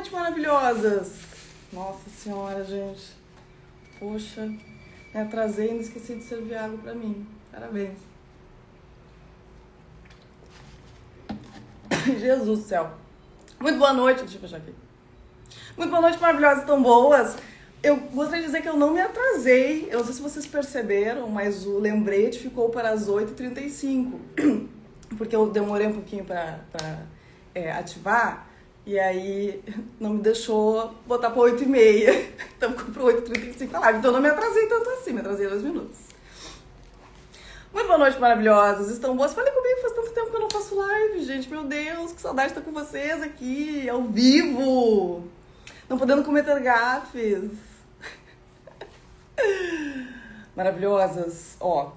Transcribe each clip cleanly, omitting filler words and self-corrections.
noite, maravilhosas! Nossa senhora, gente. Poxa, me atrasei e ainda esqueci de servir água pra mim. Parabéns. Jesus do céu. Muito boa noite. Deixa eu fechar aqui. Muito boa noite, maravilhosas, tão boas. Eu gostaria de dizer que eu não me atrasei. Eu não sei se vocês perceberam, mas o lembrete ficou para as 8h35. Porque eu demorei um pouquinho para ativar. E aí não me deixou botar para 8h30. Então ficou para 8h35 a live. Então eu não me atrasei tanto assim, me atrasei 2 minutos. Muito boa noite, maravilhosas. Estão boas? Falei comigo, faz tanto tempo que eu não faço live, gente. Meu Deus, que saudade de estar com vocês aqui, ao vivo. Não podendo cometer gafes. Maravilhosas. Ó,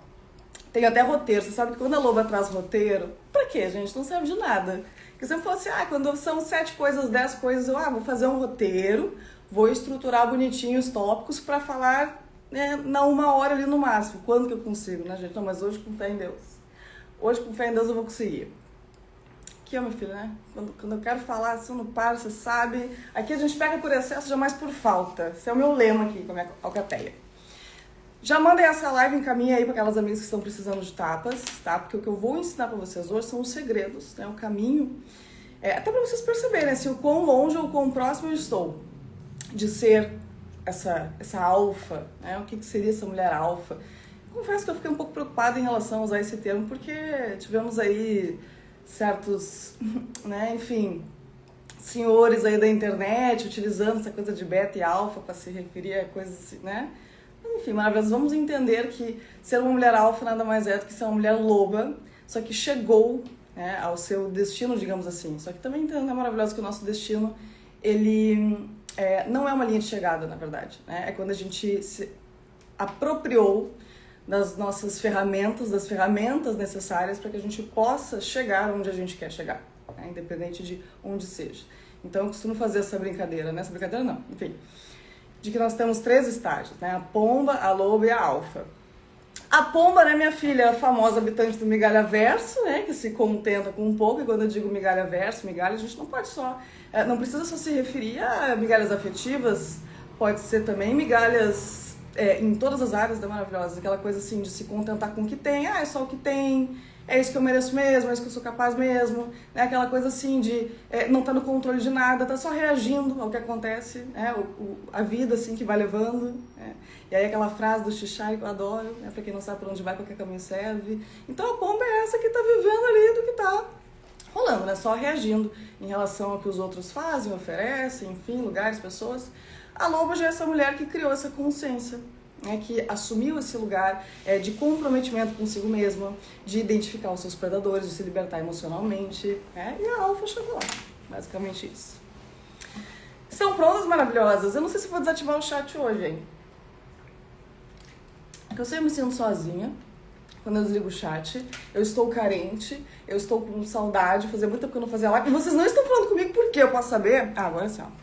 tem até roteiro. Você sabe que quando a Loba traz roteiro, pra quê, gente? Não serve de nada. Porque eu sempre falo assim, quando são 7 coisas, 10 coisas, eu vou fazer um roteiro, vou estruturar bonitinho os tópicos pra falar, né, na 1 hora ali no máximo. Quando que eu consigo, né, gente? Não, mas hoje com fé em Deus. Hoje com fé em Deus eu vou conseguir. Aqui, ó, meu filho, né? Quando eu quero falar, assim, eu não paro, você sabe. Aqui a gente pega por excesso, jamais por falta. Esse é o meu lema aqui com a minha alcateia. Já mandem essa live, encaminha aí para aquelas amigas que estão precisando de tapas, tá? Porque o que eu vou ensinar para vocês hoje são os segredos, né? O caminho. Até para vocês perceberem, assim, o quão longe ou o quão próximo eu estou de ser essa alfa, né? O que seria essa mulher alfa? Confesso que eu fiquei um pouco preocupada em relação a usar esse termo, porque tivemos aí certos, né, enfim, senhores aí da internet utilizando essa coisa de beta e alfa para se referir a coisas assim, né? Enfim, maravilhoso. Vamos entender que ser uma mulher alfa nada mais é do que ser uma mulher loba, só que chegou, né, ao seu destino, digamos assim. Só que também é maravilhoso que o nosso destino, ele não é uma linha de chegada, na verdade, né? É quando a gente se apropriou das nossas ferramentas, das ferramentas necessárias para que a gente possa chegar onde a gente quer chegar, né? Independente de onde seja. Então eu costumo fazer essa brincadeira, né? Essa brincadeira não, enfim, de que nós temos 3 estágios, né? A pomba, a loba e a alfa. A pomba, né, minha filha, é a famosa habitante do migalha verso, né, que se contenta com um pouco, e quando eu digo migalha verso, migalha, a gente não pode só, não precisa só se referir a migalhas afetivas, pode ser também migalhas em todas as áreas da maravilhosa, aquela coisa assim de se contentar com o que tem, é só o que tem, é isso que eu mereço mesmo, é isso que eu sou capaz mesmo, né? Aquela coisa assim de não tá no controle de nada, tá só reagindo ao que acontece, né? A vida assim que vai levando, né? E aí aquela frase do Xixai que eu adoro, né? Pra quem não sabe pra onde vai, qualquer caminho serve. Então a pomba é essa que tá vivendo ali do que tá rolando, né? Só reagindo em relação ao que os outros fazem, oferecem, enfim, lugares, pessoas. A loba já é essa mulher que criou essa consciência, né, que assumiu esse lugar de comprometimento consigo mesma, de identificar os seus predadores, de se libertar emocionalmente, né, e a alfa chegou lá, basicamente isso. Estão prontas, maravilhosas? Eu não sei se vou desativar o chat hoje, hein? Porque eu sempre me sinto sozinha quando eu desligo o chat, eu estou carente, eu estou com saudade, fazia muito tempo que eu não fazia live, e vocês não estão falando comigo por quê? Eu posso saber? Agora sim, ó.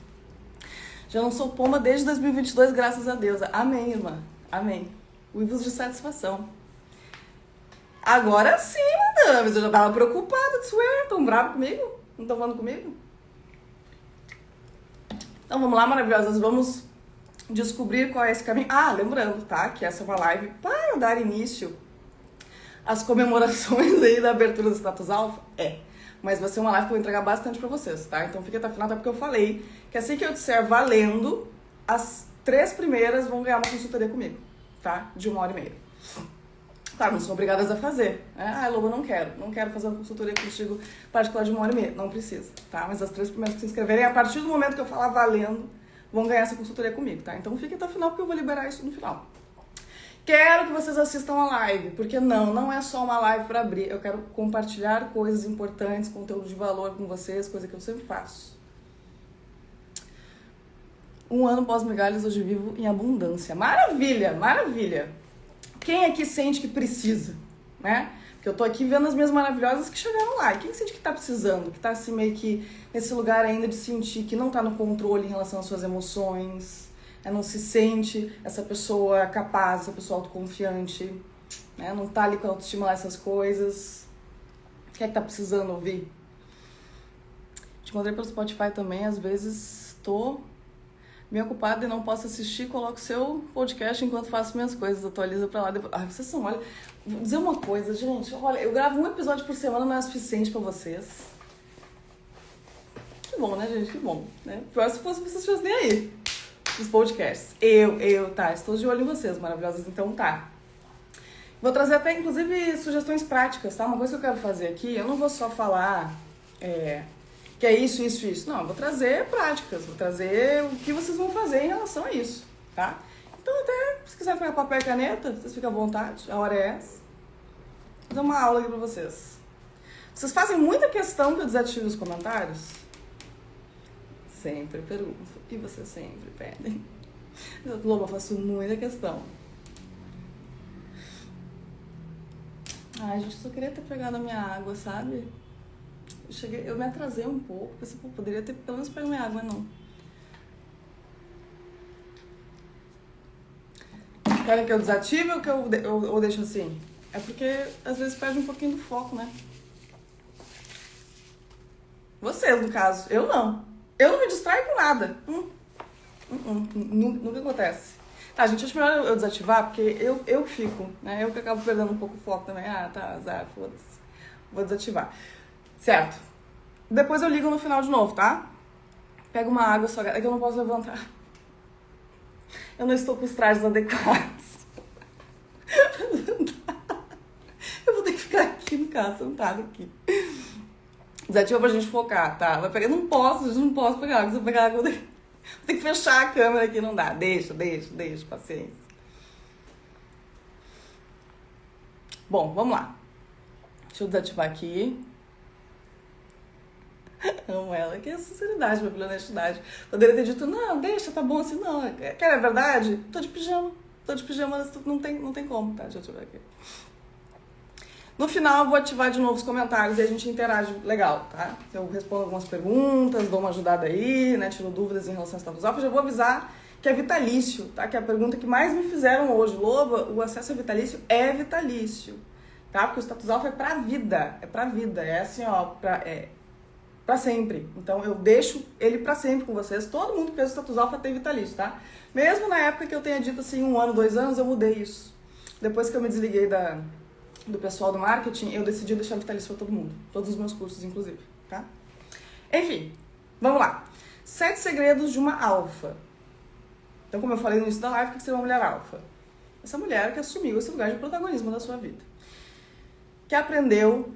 Já não sou pomba desde 2022, graças a Deus. Amém, irmã. Amém. Uivos de satisfação. Agora sim, madame. Eu já tava preocupada. Estão bravos comigo? Não estão falando comigo? Então vamos lá, maravilhosas. Vamos descobrir qual é esse caminho. Lembrando, tá? Que essa é uma live para dar início às comemorações aí da abertura do Status Alpha. Mas vai ser uma live que eu vou entregar bastante pra vocês, tá? Então fica até o final, até porque eu falei que assim que eu disser valendo, as 3 primeiras vão ganhar uma consultoria comigo, tá? De 1h30. Claro, não são obrigadas a fazer, né? Loba, não quero fazer uma consultoria contigo particular de 1h30. Não precisa, tá? Mas as 3 primeiras que se inscreverem, a partir do momento que eu falar valendo, vão ganhar essa consultoria comigo, tá? Então fica até o final, porque eu vou liberar isso no final. Quero que vocês assistam a live, porque não é só uma live para abrir. Eu quero compartilhar coisas importantes, conteúdo de valor com vocês, coisa que eu sempre faço. 1 ano pós-migalhas, hoje vivo em abundância. Maravilha, maravilha. Quem aqui sente que precisa, né? Porque eu tô aqui vendo as minhas maravilhosas que chegaram lá. E quem sente que tá precisando, que tá assim meio que nesse lugar ainda de sentir que não tá no controle em relação às suas emoções, não se sente essa pessoa capaz, essa pessoa autoconfiante, né? Não tá ali com a autoestima lá, essas coisas. O que é que tá precisando ouvir? Te encontrei pelo Spotify também, às vezes Estou bem ocupada e não posso assistir, coloco seu podcast enquanto faço minhas coisas, atualiza pra lá depois. Ai, vocês são, olha, vou dizer uma coisa, gente, olha, eu gravo um episódio por semana, não é suficiente pra vocês. Que bom, né, gente, que bom, né? Pior se fosse vocês fossem aí, os podcasts. Tá, estou de olho em vocês, maravilhosas, então tá. Vou trazer até, inclusive, sugestões práticas, tá? Uma coisa que eu quero fazer aqui, eu não vou só falar que é isso. Não, eu vou trazer práticas, vou trazer o que vocês vão fazer em relação a isso, tá? Então, até, se quiser pegar papel e caneta, vocês ficam à vontade, a hora é essa. Vou fazer uma aula aqui pra vocês. Vocês fazem muita questão que eu desative os comentários? Sempre pergunto. E vocês sempre pedem. Loba, eu faço muita questão. Ai, gente, eu só queria ter pegado a minha água, sabe? Eu me atrasei um pouco, pensei, pô, poderia ter pelo menos pegado minha água, mas não. Querem que eu desative ou que eu deixo assim? É porque às vezes perde um pouquinho do foco, né? Vocês, no caso. Eu não. Eu não me distraio com nada. Nunca acontece. Tá, gente, acho melhor eu desativar, porque eu fico, né? Eu que acabo perdendo um pouco o foco também. Ah, tá, azar, foda-se. Vou desativar. Certo. Depois eu ligo no final de novo, tá? Pega uma água só. É que eu não posso levantar. Eu não estou com os trajes adequados. Eu vou ter que ficar aqui no carro, sentado aqui. Desativa pra gente focar, tá? Vai pegar. Não posso pegar água. Se eu pegar água, vou ter que fechar a câmera aqui, não dá. Deixa, paciência. Bom, vamos lá. Deixa eu desativar aqui. Amo ela, que é sinceridade, minha filha, honestidade. Poderia ter dito, não, deixa, tá bom assim, não. Quer a verdade? Tô de pijama, não tem como, tá? Deixa eu ativar aqui. No final, eu vou ativar de novo os comentários e a gente interage legal, tá? Eu respondo algumas perguntas, dou uma ajudada aí, né? Tiro dúvidas em relação ao status alfa. Já vou avisar que é vitalício, tá? Que é a pergunta que mais me fizeram hoje. Loba, o acesso a vitalício é vitalício, tá? Porque o status alfa é pra vida, é assim, ó, pra sempre. Então, eu deixo ele pra sempre com vocês. Todo mundo que fez o status alfa tem vitalício, tá? Mesmo na época que eu tenha dito assim, 1 ano, 2 anos, eu mudei isso. Depois que eu me desliguei do pessoal do marketing, eu decidi deixar vitalício pra todo mundo. Todos os meus cursos, inclusive, tá? Enfim, vamos lá. 7 segredos de uma alfa. Então, como eu falei no início da live, o que seria uma mulher alfa? Essa mulher que assumiu esse lugar de protagonismo da sua vida. Que aprendeu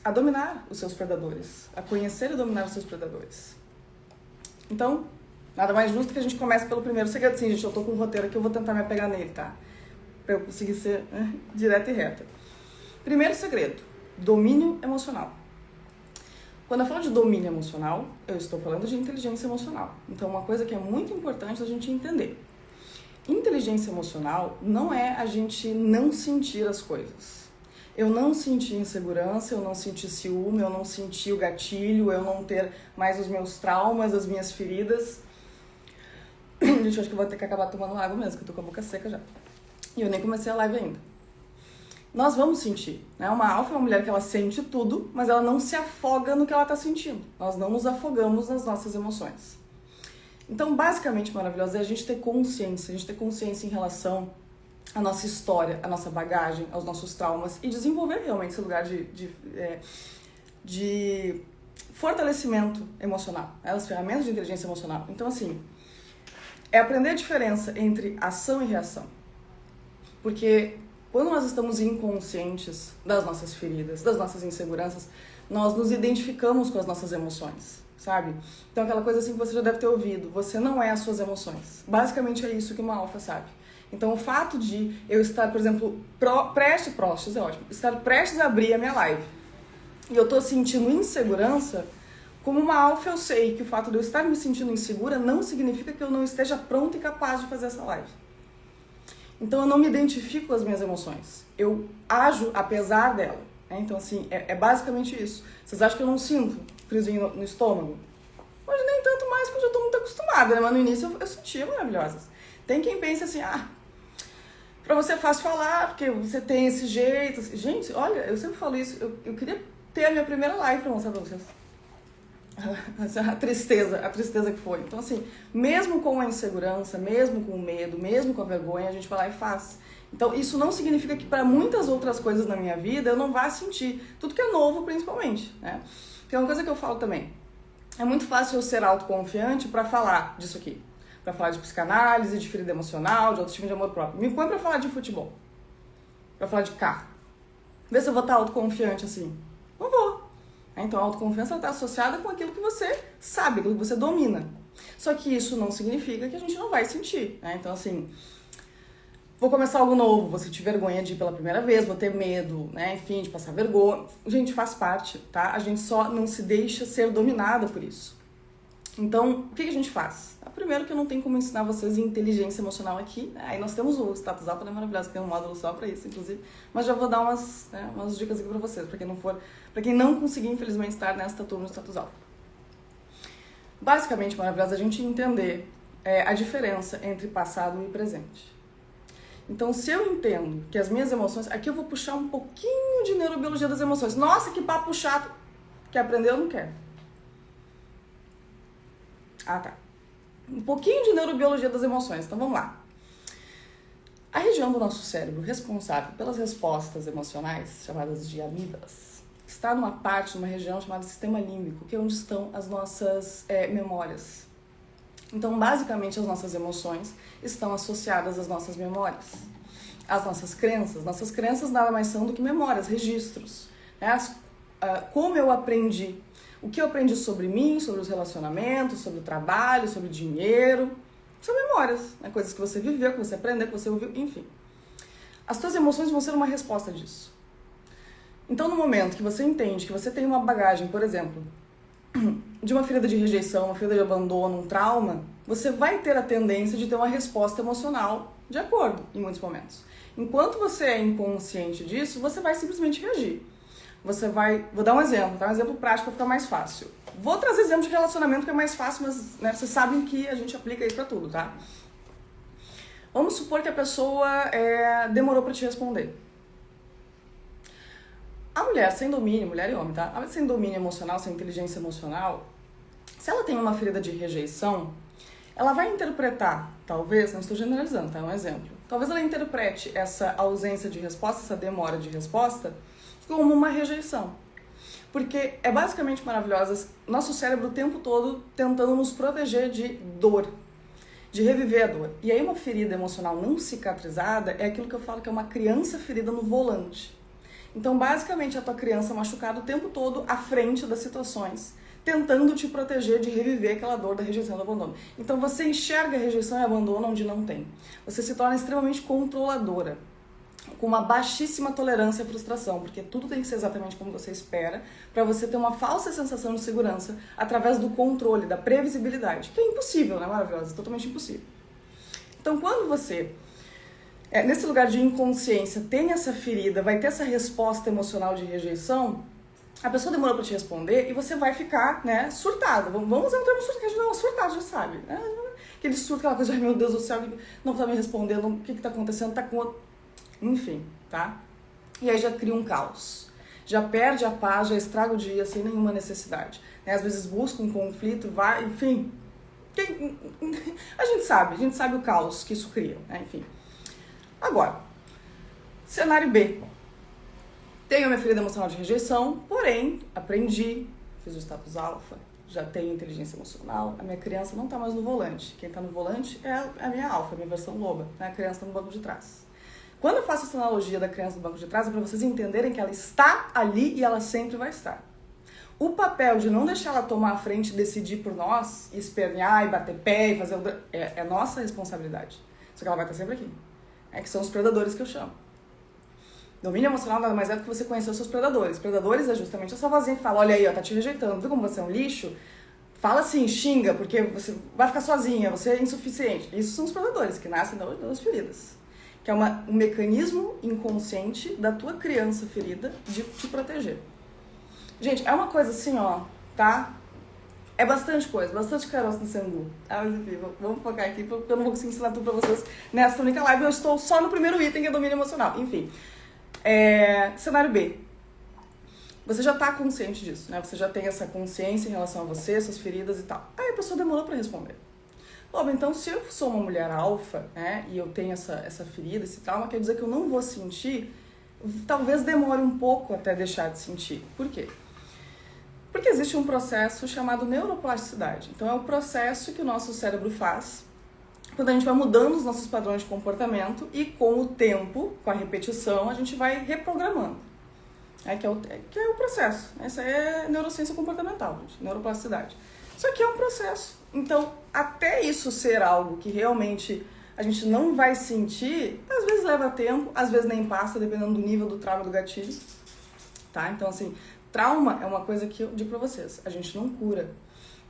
a dominar os seus predadores, a conhecer e dominar os seus predadores. Então, nada mais justo que a gente comece pelo primeiro segredo. Sim, gente, eu tô com um roteiro aqui, eu vou tentar me apegar nele, tá? Pra eu conseguir ser direta e reta. Primeiro segredo, domínio emocional. Quando eu falo de domínio emocional, eu estou falando de inteligência emocional. Então, uma coisa que é muito importante a gente entender. Inteligência emocional não é a gente não sentir as coisas. Eu não senti insegurança, eu não senti ciúme, eu não senti o gatilho, eu não ter mais os meus traumas, as minhas feridas. Gente, acho que eu vou ter que acabar tomando água mesmo, que eu tô com a boca seca já. E eu nem comecei a live ainda. Nós vamos sentir, né? Uma alfa é uma mulher que ela sente tudo, mas ela não se afoga no que ela tá sentindo. Nós não nos afogamos nas nossas emoções. Então, basicamente, maravilhosa, é a gente ter consciência em relação a nossa história, a nossa bagagem, aos nossos traumas e desenvolver realmente esse lugar de fortalecimento emocional, né? As ferramentas de inteligência emocional. Então, assim, é aprender a diferença entre ação e reação. Porque quando nós estamos inconscientes das nossas feridas, das nossas inseguranças, nós nos identificamos com as nossas emoções, sabe? Então, aquela coisa assim que você já deve ter ouvido, você não é as suas emoções. Basicamente é isso que uma alfa sabe. Então, o fato de eu estar, por exemplo, estar prestes a abrir a minha live e eu tô sentindo insegurança, como uma alfa eu sei que o fato de eu estar me sentindo insegura não significa que eu não esteja pronta e capaz de fazer essa live. Então, eu não me identifico com as minhas emoções. Eu ajo apesar dela, né? Então, assim, é basicamente isso. Vocês acham que eu não sinto friozinho no estômago? Hoje nem tanto mais, porque eu já tô muito acostumada, né? Mas no início eu sentia maravilhosas. Tem quem pense assim, pra você é fácil falar, porque você tem esse jeito. Gente, olha, eu sempre falo isso, eu queria ter a minha primeira live pra mostrar pra vocês. a tristeza que foi. Então, assim, mesmo com a insegurança, mesmo com o medo, mesmo com a vergonha, a gente vai lá e faz. Então, isso não significa que para muitas outras coisas na minha vida eu não vá sentir. Tudo que é novo, principalmente, né? Tem uma coisa que eu falo também. É muito fácil eu ser autoconfiante para falar disso aqui. Para falar de psicanálise, de ferida emocional, de autoestima, de amor próprio. Me põe para falar de futebol. Para falar de carro. Vê se eu vou estar autoconfiante assim. Não vou. Então, a autoconfiança está associada com aquilo que você sabe, aquilo que você domina. Só que isso não significa que a gente não vai sentir, né? Então, assim, vou começar algo novo, vou sentir vergonha de ir pela primeira vez, vou ter medo, né? Enfim, de passar vergonha. Gente, faz parte, tá? A gente só não se deixa ser dominada por isso. Então, o que a gente faz? Primeiro que eu não tenho como ensinar vocês inteligência emocional aqui, né? Aí nós temos o Status Alpha, né? Maravilhoso, que tem um módulo só pra isso, inclusive. Mas já vou dar umas dicas aqui pra vocês, pra quem não conseguir, infelizmente, estar nesta turma do Status Alpha. Basicamente, maravilhoso, a gente entender a diferença entre passado e presente. Então, se eu entendo que as minhas emoções... Aqui eu vou puxar um pouquinho de neurobiologia das emoções. Nossa, que papo chato! Quer aprender ou não quer? Ah, tá. Um pouquinho de neurobiologia das emoções. Então, vamos lá. A região do nosso cérebro responsável pelas respostas emocionais, chamadas de amígdalas, está numa região chamada sistema límbico, que é onde estão as nossas memórias. Então, basicamente, as nossas emoções estão associadas às nossas memórias, às nossas crenças. Nossas crenças nada mais são do que memórias, registros. Né? Como eu aprendi, o que eu aprendi sobre mim, sobre os relacionamentos, sobre o trabalho, sobre o dinheiro, são memórias, né? Coisas que você viveu, que você aprendeu, que você ouviu, enfim. As suas emoções vão ser uma resposta disso. Então, no momento que você entende que você tem uma bagagem, por exemplo, de uma ferida de rejeição, uma ferida de abandono, um trauma, você vai ter a tendência de ter uma resposta emocional de acordo, em muitos momentos. Enquanto você é inconsciente disso, você vai simplesmente reagir. Vou dar um exemplo, tá? Um exemplo prático para ficar mais fácil. Vou trazer exemplo de relacionamento que é mais fácil, mas né, vocês sabem que a gente aplica isso para tudo, tá? Vamos supor que a pessoa demorou para te responder. A mulher sem domínio, mulher e homem, tá? A mulher sem domínio emocional, sem inteligência emocional, se ela tem uma ferida de rejeição, ela vai interpretar, talvez, não estou generalizando, tá? É um exemplo. Talvez ela interprete essa ausência de resposta, essa demora de resposta, como uma rejeição. Porque é basicamente maravilhosa, nosso cérebro o tempo todo tentando nos proteger de dor, de reviver a dor. E aí uma ferida emocional não cicatrizada é aquilo que eu falo que é uma criança ferida no volante. Então, basicamente, a tua criança machucada o tempo todo à frente das situações, tentando te proteger de reviver aquela dor da rejeição e do abandono. Então, você enxerga a rejeição e abandono onde não tem. Você se torna extremamente controladora, com uma baixíssima tolerância à frustração, porque tudo tem que ser exatamente como você espera, para você ter uma falsa sensação de segurança através do controle, da previsibilidade, que é impossível, né? Maravilhosa, é totalmente impossível. Então, quando você, nesse lugar de inconsciência, tem essa ferida, vai ter essa resposta emocional de rejeição, a pessoa demorou para te responder e você vai ficar, né, surtada. Vamos usar um termo surtado, que a gente não é surtado, já sabe. Né? Aquele surto, aquela coisa, ai meu Deus do céu, não tá me respondendo, o que tá acontecendo, tá com outro... Enfim, tá? E aí já cria um caos. Já perde a paz, já estraga o dia sem nenhuma necessidade. Né? Às vezes busca um conflito, vai, enfim. A gente sabe o caos que isso cria, né? Enfim. Agora, cenário B. Tenho a minha ferida emocional de rejeição, porém, aprendi, fiz o status alfa, já tenho inteligência emocional, a minha criança não tá mais no volante. Quem tá no volante é a minha alfa, a minha versão loba, né? A criança tá no banco de trás. Quando eu faço essa analogia da criança do banco de trás, é para vocês entenderem que ela está ali e ela sempre vai estar. O papel de não deixar ela tomar a frente e decidir por nós, e espernear, e bater pé, e fazer é nossa responsabilidade. Só que ela vai estar sempre aqui. Que são os predadores que eu chamo. Domínio emocional nada mais é do que você conhecer os seus predadores. Predadores é justamente essa vozinha que fala, olha aí, ó, tá te rejeitando, viu como você é um lixo? Fala assim, xinga, porque você vai ficar sozinha, você é insuficiente. Isso são os predadores que nascem das feridas. Que é um mecanismo inconsciente da tua criança ferida de te proteger. Gente, é uma coisa assim, ó, tá? É bastante coisa, bastante caroço no sangu. Mas enfim, vamos focar aqui, porque eu não vou conseguir ensinar tudo pra vocês nessa única live. Eu estou só no primeiro item, que é domínio emocional. Enfim, cenário B. você já tá consciente disso, né? Você já tem essa consciência em relação a você, suas feridas e tal. Aí a pessoa demorou para responder. Loba, então se eu sou uma mulher alfa, né, e eu tenho essa ferida, esse trauma, quer dizer que eu não vou sentir, talvez demore um pouco até deixar de sentir. Por quê? Porque existe um processo chamado neuroplasticidade. Então é o processo que o nosso cérebro faz quando a gente vai mudando os nossos padrões de comportamento e com o tempo, com a repetição, a gente vai reprogramando. Que é o processo. Essa é neurociência comportamental, gente, neuroplasticidade. Isso aqui é um processo. Então, até isso ser algo que realmente a gente não vai sentir, às vezes leva tempo, às vezes nem passa, dependendo do nível do trauma do gatilho. Tá? Então, assim, trauma é uma coisa que eu digo pra vocês, a gente não cura,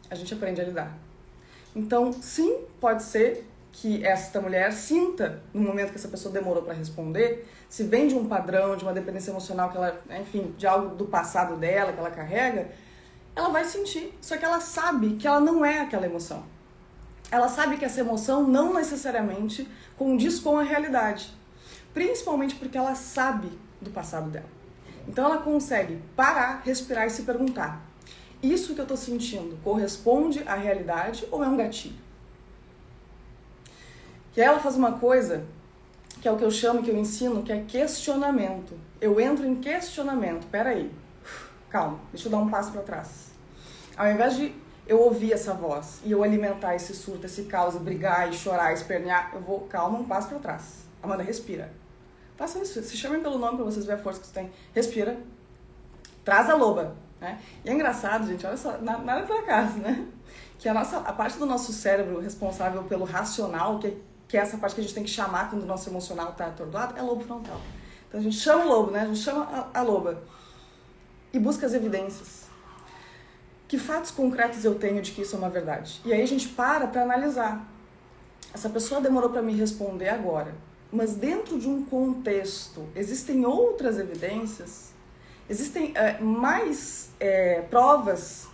a gente aprende a lidar. Então, sim, pode ser que esta mulher sinta, no momento que essa pessoa demorou para responder, se vem de um padrão, de uma dependência emocional que ela, enfim, de algo do passado dela que ela carrega, ela vai sentir. Só que ela sabe que ela não é aquela emoção. Ela sabe que essa emoção não necessariamente condiz com a realidade. Principalmente porque ela sabe do passado dela. Então ela consegue parar, respirar e se perguntar: isso que eu tô sentindo corresponde à realidade ou é um gatilho? E aí ela faz uma coisa que é o que eu chamo, que eu ensino, que é questionamento. Eu entro em questionamento. Peraí, calma, deixa eu dar um passo para trás. Ao invés de eu ouvir essa voz e eu alimentar esse surto, esse caos, e brigar, e chorar, e espernear, eu vou, calma, um passo para trás. Amanda, respira. Faça isso, se chamem pelo nome para vocês verem a força que você tem. Respira. Traz a loba. Né? E é engraçado, gente, olha só, nada por acaso, né? Que a parte do nosso cérebro responsável pelo racional, que é essa parte que a gente tem que chamar quando o nosso emocional está atordoado, é lobo frontal. Então a gente chama o lobo, né? A gente chama a loba e busca as evidências. Que fatos concretos eu tenho de que isso é uma verdade? E aí a gente para analisar. Essa pessoa demorou para me responder agora, mas dentro de um contexto, existem outras evidências, existem mais provas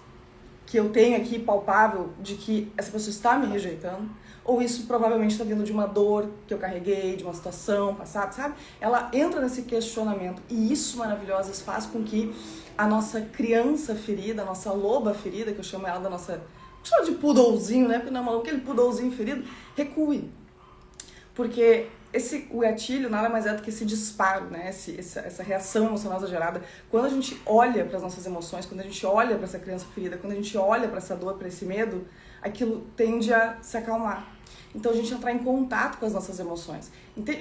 que eu tenho aqui palpável de que essa pessoa está me rejeitando, ou isso provavelmente está vindo de uma dor que eu carreguei, de uma situação passada, sabe? Ela entra nesse questionamento e isso, maravilhosas, faz com que a nossa criança ferida, a nossa loba ferida, que eu chamo ela da nossa... chamo de poodlezinho, né? Porque não é maluco, aquele poodlezinho ferido, recue. Porque o gatilho nada mais é do que esse disparo, né? Essa reação emocional exagerada. Quando a gente olha para as nossas emoções, quando a gente olha para essa criança ferida, quando a gente olha para essa dor, para esse medo, aquilo tende a se acalmar. Então a gente entrar em contato com as nossas emoções.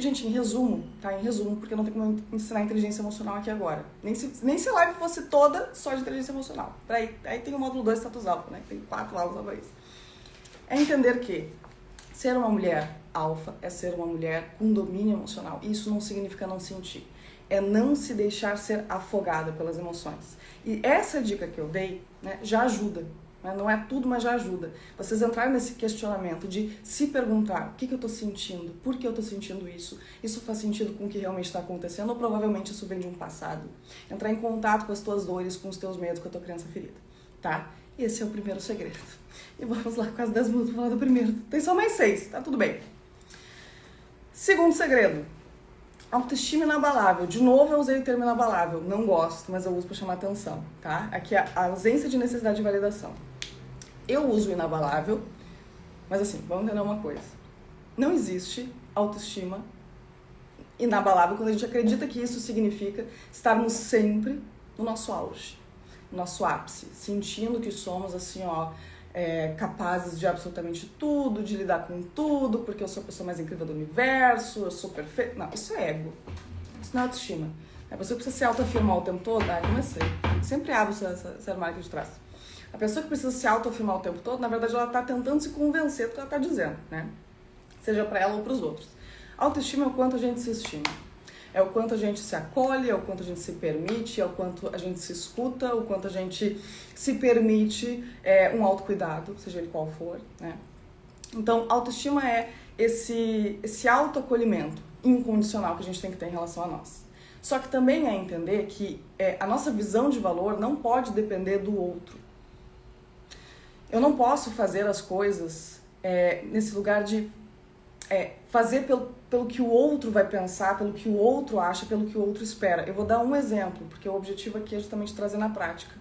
Gente, em resumo, tá? Em resumo, porque não tem como ensinar inteligência emocional aqui agora. Nem se a live fosse toda só de inteligência emocional. Aí tem o módulo 2 status alfa, né? Tem 4 aulas sobre isso. É entender que ser uma mulher alfa é ser uma mulher com domínio emocional. Isso não significa não sentir. É não se deixar ser afogada pelas emoções. E essa dica que eu dei, né, já ajuda. Não é tudo, mas já ajuda. Vocês entrarem nesse questionamento de se perguntar o que eu estou sentindo, por que eu estou sentindo isso, isso faz sentido com o que realmente está acontecendo ou provavelmente isso vem de um passado. Entrar em contato com as tuas dores, com os teus medos, com a tua criança ferida, tá? E esse é o primeiro segredo. E vamos lá, quase 10 minutos para falar do primeiro. Tem só mais 6, tá tudo bem. Segundo segredo, autoestima inabalável. De novo eu usei o termo inabalável, não gosto, mas eu uso para chamar atenção, tá? Aqui é a ausência de necessidade de validação. Eu uso o inabalável, mas assim, vamos entender uma coisa. Não existe autoestima inabalável quando a gente acredita que isso significa estarmos sempre no nosso auge, no nosso ápice, sentindo que somos assim, ó, capazes de absolutamente tudo, de lidar com tudo, porque eu sou a pessoa mais incrível do universo, eu sou perfeita. Não, isso é ego. Isso não é autoestima. A pessoa precisa se autoafirmar o tempo todo. Comecei. Sempre abro esse armário aqui de trás. A pessoa que precisa se autoafirmar o tempo todo, na verdade, ela está tentando se convencer do que ela está dizendo, né? Seja para ela ou para os outros. Autoestima é o quanto a gente se estima. É o quanto a gente se acolhe, é o quanto a gente se permite, é o quanto a gente se escuta, o quanto a gente se permite um autocuidado, seja ele qual for, né? Então, autoestima é esse autoacolhimento incondicional que a gente tem que ter em relação a nós. Só que também é entender que a nossa visão de valor não pode depender do outro. Eu não posso fazer as coisas nesse lugar de fazer pelo que o outro vai pensar, pelo que o outro acha, pelo que o outro espera. Eu vou dar um exemplo, porque o objetivo aqui é justamente trazer na prática.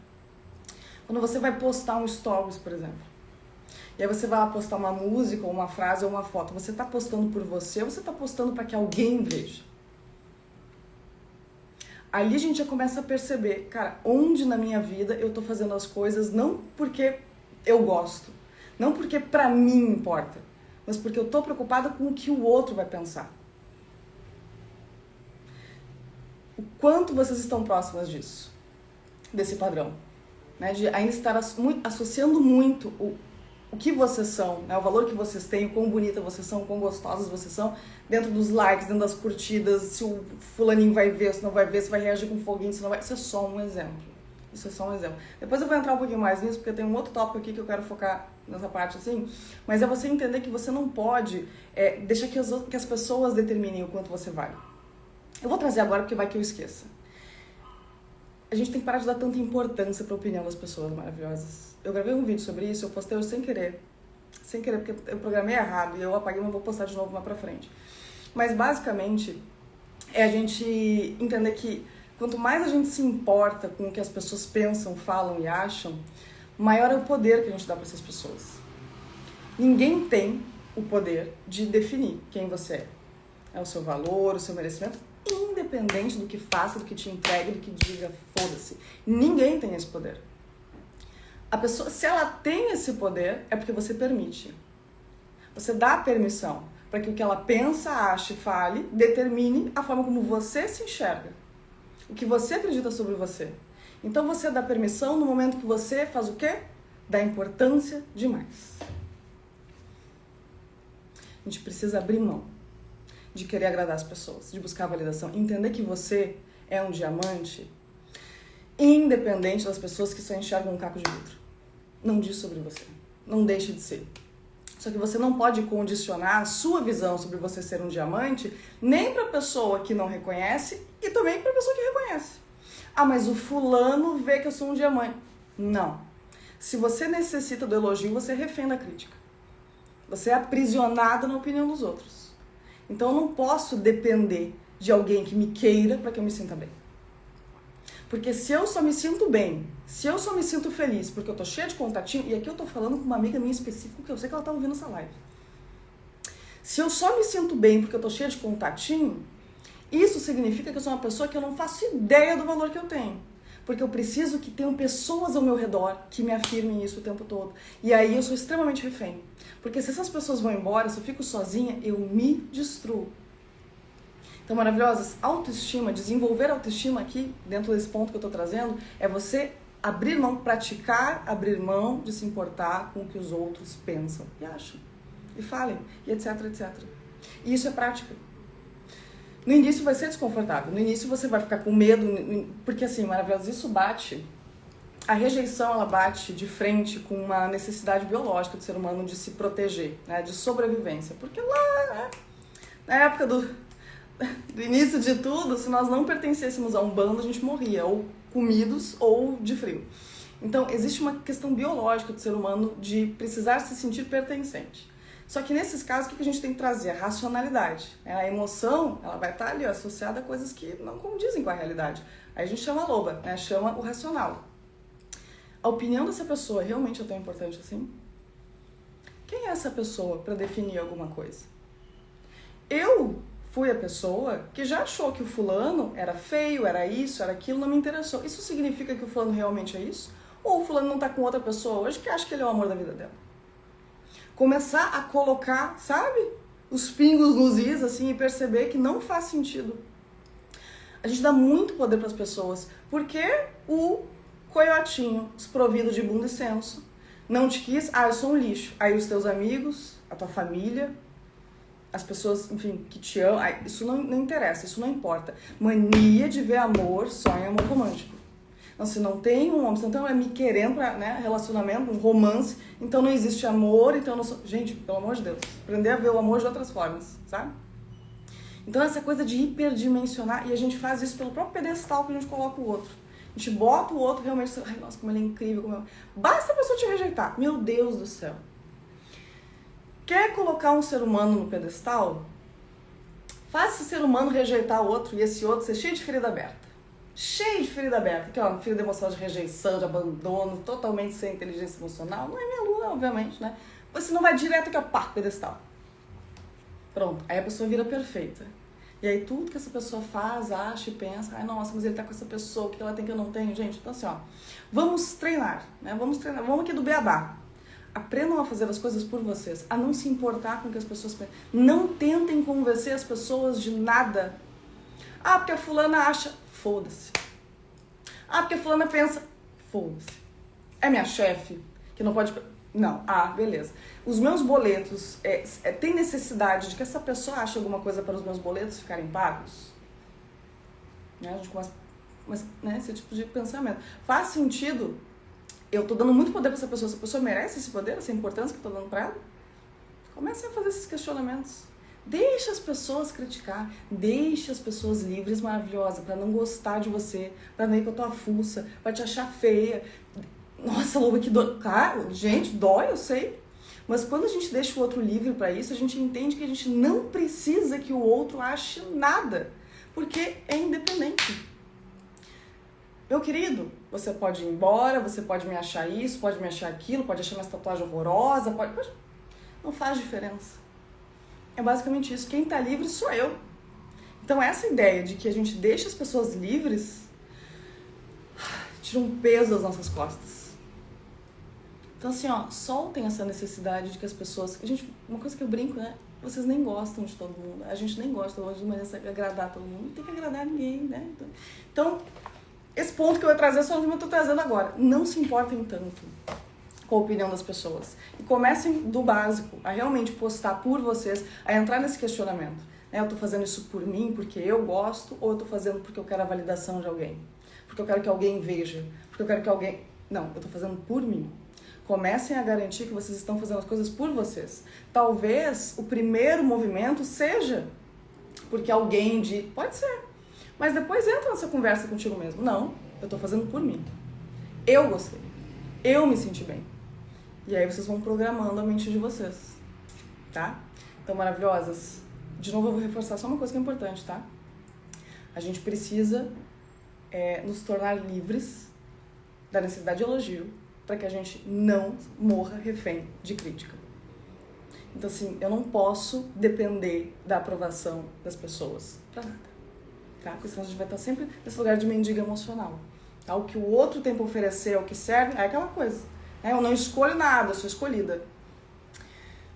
Quando você vai postar um stories, por exemplo, e aí você vai lá postar uma música, ou uma frase, ou uma foto, você está postando por você ou você está postando para que alguém veja? Ali a gente já começa a perceber, cara, onde na minha vida eu tô fazendo as coisas não porque eu gosto, não porque pra mim importa, mas porque eu tô preocupada com o que o outro vai pensar. O quanto vocês estão próximas disso, desse padrão, né? De ainda estar associando muito o que vocês são, né? O valor que vocês têm, o quão bonita vocês são, o quão gostosas vocês são, dentro dos likes, dentro das curtidas, se o fulaninho vai ver, se não vai ver, se vai reagir com foguinho, se não vai... Isso é só um exemplo. Isso é só um exemplo. Depois eu vou entrar um pouquinho mais nisso, porque tem um outro tópico aqui que eu quero focar nessa parte assim, mas é você entender que você não pode deixar que as pessoas determinem o quanto você vale. Eu vou trazer agora porque vai que eu esqueça. A gente tem que parar de dar tanta importância para a opinião das pessoas maravilhosas. Eu gravei um vídeo sobre isso, eu postei hoje sem querer, porque eu programei errado e eu apaguei, mas vou postar de novo lá pra frente. Mas basicamente é a gente entender que quanto mais a gente se importa com o que as pessoas pensam, falam e acham, maior é o poder que a gente dá para essas pessoas. Ninguém tem o poder de definir quem você é. É o seu valor, o seu merecimento, independente do que faça, do que te entregue, do que diga, foda-se. Ninguém tem esse poder. A pessoa, se ela tem esse poder, é porque você permite. Você dá permissão para que o que ela pensa, ache, fale, determine a forma como você se enxerga. O que você acredita sobre você. Então você dá permissão no momento que você faz o quê? Dá importância demais. A gente precisa abrir mão de querer agradar as pessoas, de buscar validação, entender que você é um diamante, independente das pessoas que só enxergam um caco de vidro. Não diz sobre você, não deixe de ser. Só que você não pode condicionar a sua visão sobre você ser um diamante nem para a pessoa que não reconhece e também para a pessoa que reconhece. Ah, mas o fulano vê que eu sou um diamante. Não. Se você necessita do elogio, você é refém da crítica. Você é aprisionado na opinião dos outros. Então eu não posso depender de alguém que me queira para que eu me sinta bem. Porque se eu só me sinto bem, se eu só me sinto feliz porque eu tô cheia de contatinho, e aqui eu tô falando com uma amiga minha específica que eu sei que ela tá ouvindo essa live. Se eu só me sinto bem porque eu tô cheia de contatinho, isso significa que eu sou uma pessoa que eu não faço ideia do valor que eu tenho. Porque eu preciso que tenham pessoas ao meu redor que me afirmem isso o tempo todo. E aí eu sou extremamente refém. Porque se essas pessoas vão embora, se eu fico sozinha, eu me destruo. Então, maravilhosas, autoestima, desenvolver autoestima aqui, dentro desse ponto que eu tô trazendo, é você abrir mão, praticar, abrir mão de se importar com o que os outros pensam e acham, e falem, e etc, etc. E isso é prática. No início vai ser desconfortável, no início você vai ficar com medo, porque assim, maravilhosas, isso bate, a rejeição ela bate de frente com uma necessidade biológica do ser humano de se proteger, né, de sobrevivência. Porque lá, né, na época do início de tudo, se nós não pertencêssemos a um bando, a gente morria, ou comidos ou de frio. Então, existe uma questão biológica do ser humano de precisar se sentir pertencente. Só que nesses casos, o que a gente tem que trazer? A racionalidade. A emoção, ela vai estar ali, ó, associada a coisas que não condizem com a realidade. Aí a gente chama a loba, né? Chama o racional. A opinião dessa pessoa realmente é tão importante assim? Quem é essa pessoa para definir alguma coisa? Eu fui a pessoa que já achou que o fulano era feio, era isso, era aquilo, não me interessou. Isso significa que o fulano realmente é isso? Ou o fulano não tá com outra pessoa hoje que acha que ele é o amor da vida dela? Começar a colocar, sabe, os pingos nos is, assim, e perceber que não faz sentido. A gente dá muito poder para as pessoas, porque o coiotinho desprovido de bunda e senso não te quis, eu sou um lixo. Aí os teus amigos, a tua família, as pessoas, enfim, que te amam, isso não interessa, isso não importa. Mania de ver amor só em amor romântico. Então, se não tem um homem, se não tem me querendo pra, né, relacionamento, um romance, então não existe amor, então eu não sou... Gente, pelo amor de Deus, aprender a ver o amor de outras formas, sabe? Então essa coisa de hiperdimensionar, e a gente faz isso pelo próprio pedestal que a gente coloca o outro. A gente bota o outro realmente, ai, nossa, como ele é incrível, como basta a pessoa te rejeitar, meu Deus do céu. Quer colocar um ser humano no pedestal? Faz esse ser humano rejeitar outro e esse outro ser cheio de ferida aberta. Cheio de ferida aberta. Que é uma ferida emocional de rejeição, de abandono, totalmente sem inteligência emocional. Não é minha aluna, obviamente, né? Você não vai direto aqui, ó, pá, pedestal. Pronto. Aí a pessoa vira perfeita. E aí tudo que essa pessoa faz, acha e pensa, ai, nossa, mas ele tá com essa pessoa, o que ela tem que eu não tenho? Gente, então assim, ó, vamos treinar, né? Vamos aqui do beabá. Aprendam a fazer as coisas por vocês, a não se importar com o que as pessoas pensam. Não tentem convencer as pessoas de nada. Ah, porque a fulana acha, foda-se. Ah, porque a fulana pensa, foda-se. É minha chefe, que não pode... Não, beleza. Os meus boletos, tem necessidade de que essa pessoa ache alguma coisa para os meus boletos ficarem pagos? Né? A gente começa, né, esse tipo de pensamento. Faz sentido? Eu tô dando muito poder para essa pessoa merece esse poder, essa importância que eu tô dando para ela? Comecem a fazer esses questionamentos. Deixa as pessoas criticar, deixa as pessoas livres, maravilhosas, para não gostar de você, para não ir com a tua fuça, para te achar feia. Nossa, Loba, que dói. Cara, gente, dói, eu sei. Mas quando a gente deixa o outro livre para isso, a gente entende que a gente não precisa que o outro ache nada, porque é independente. Meu querido, você pode ir embora, você pode me achar isso, pode me achar aquilo, pode achar minha tatuagem horrorosa, pode... Não faz diferença. É basicamente isso. Quem tá livre sou eu. Então essa ideia de que a gente deixa as pessoas livres tira um peso das nossas costas. Então assim, ó, soltem essa necessidade de que as pessoas... Gente, uma coisa que eu brinco, né? Vocês nem gostam de todo mundo. A gente nem gosta hoje de maneira de agradar todo mundo. Não tem que agradar ninguém, né? Então, esse ponto que eu ia trazer só eu tô trazendo agora. Não se importem tanto com a opinião das pessoas. E comecem do básico, a realmente postar por vocês, a entrar nesse questionamento. Né? Eu tô fazendo isso por mim, porque eu gosto, ou eu tô fazendo porque eu quero a validação de alguém? Porque eu quero que alguém veja? Porque eu quero que alguém... Não, eu tô fazendo por mim. Comecem a garantir que vocês estão fazendo as coisas por vocês. Talvez o primeiro movimento seja porque alguém de... Pode ser. Mas depois entra nessa conversa contigo mesmo. Não, eu tô fazendo por mim. Eu gostei. Eu me senti bem. E aí vocês vão programando a mente de vocês. Tá? Então, maravilhosas. De novo eu vou reforçar só uma coisa que é importante, tá? A gente precisa nos tornar livres da necessidade de elogio para que a gente não morra refém de crítica. Então, assim, eu não posso depender da aprovação das pessoas pra nada. Tá? Porque senão a gente vai estar sempre nesse lugar de mendiga emocional. Tá? O que o outro tem para oferecer, o que serve, é aquela coisa. Né? Eu não escolho nada, eu sou escolhida.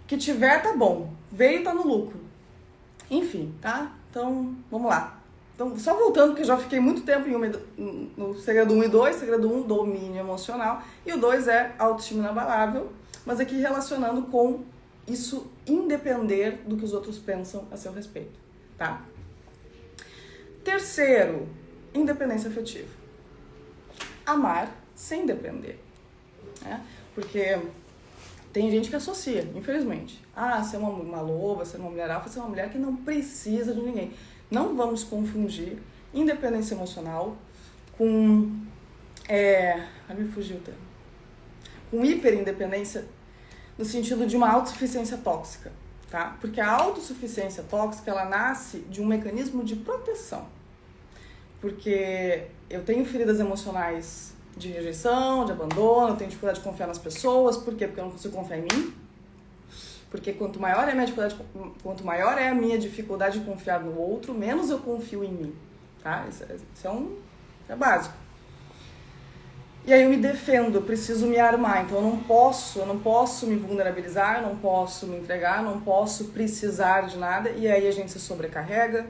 O que tiver tá bom. Veio, tá no lucro. Enfim, tá? Então, vamos lá. Então, só voltando, porque já fiquei muito tempo no segredo 1 e 2. Segredo 1, domínio emocional. E o 2 é autoestima inabalável. Mas aqui relacionando com isso independer do que os outros pensam a seu respeito. Tá? Terceiro, independência afetiva. Amar sem depender. Né? Porque tem gente que associa, infelizmente. Ser uma loba, ser uma mulher alfa, ser uma mulher que não precisa de ninguém. Não vamos confundir independência emocional com... me fugiu o termo. Com hiperindependência no sentido de uma autossuficiência tóxica. Tá? Porque a autossuficiência tóxica, ela nasce de um mecanismo de proteção. Porque eu tenho feridas emocionais de rejeição, de abandono, eu tenho dificuldade de confiar nas pessoas. Por quê? Porque eu não consigo confiar em mim. Porque quanto maior é a minha dificuldade de confiar no outro, menos eu confio em mim. Tá? Isso é básico. E aí eu me defendo, eu preciso me armar, então eu não posso me vulnerabilizar, eu não posso me entregar, eu não posso precisar de nada, e aí a gente se sobrecarrega,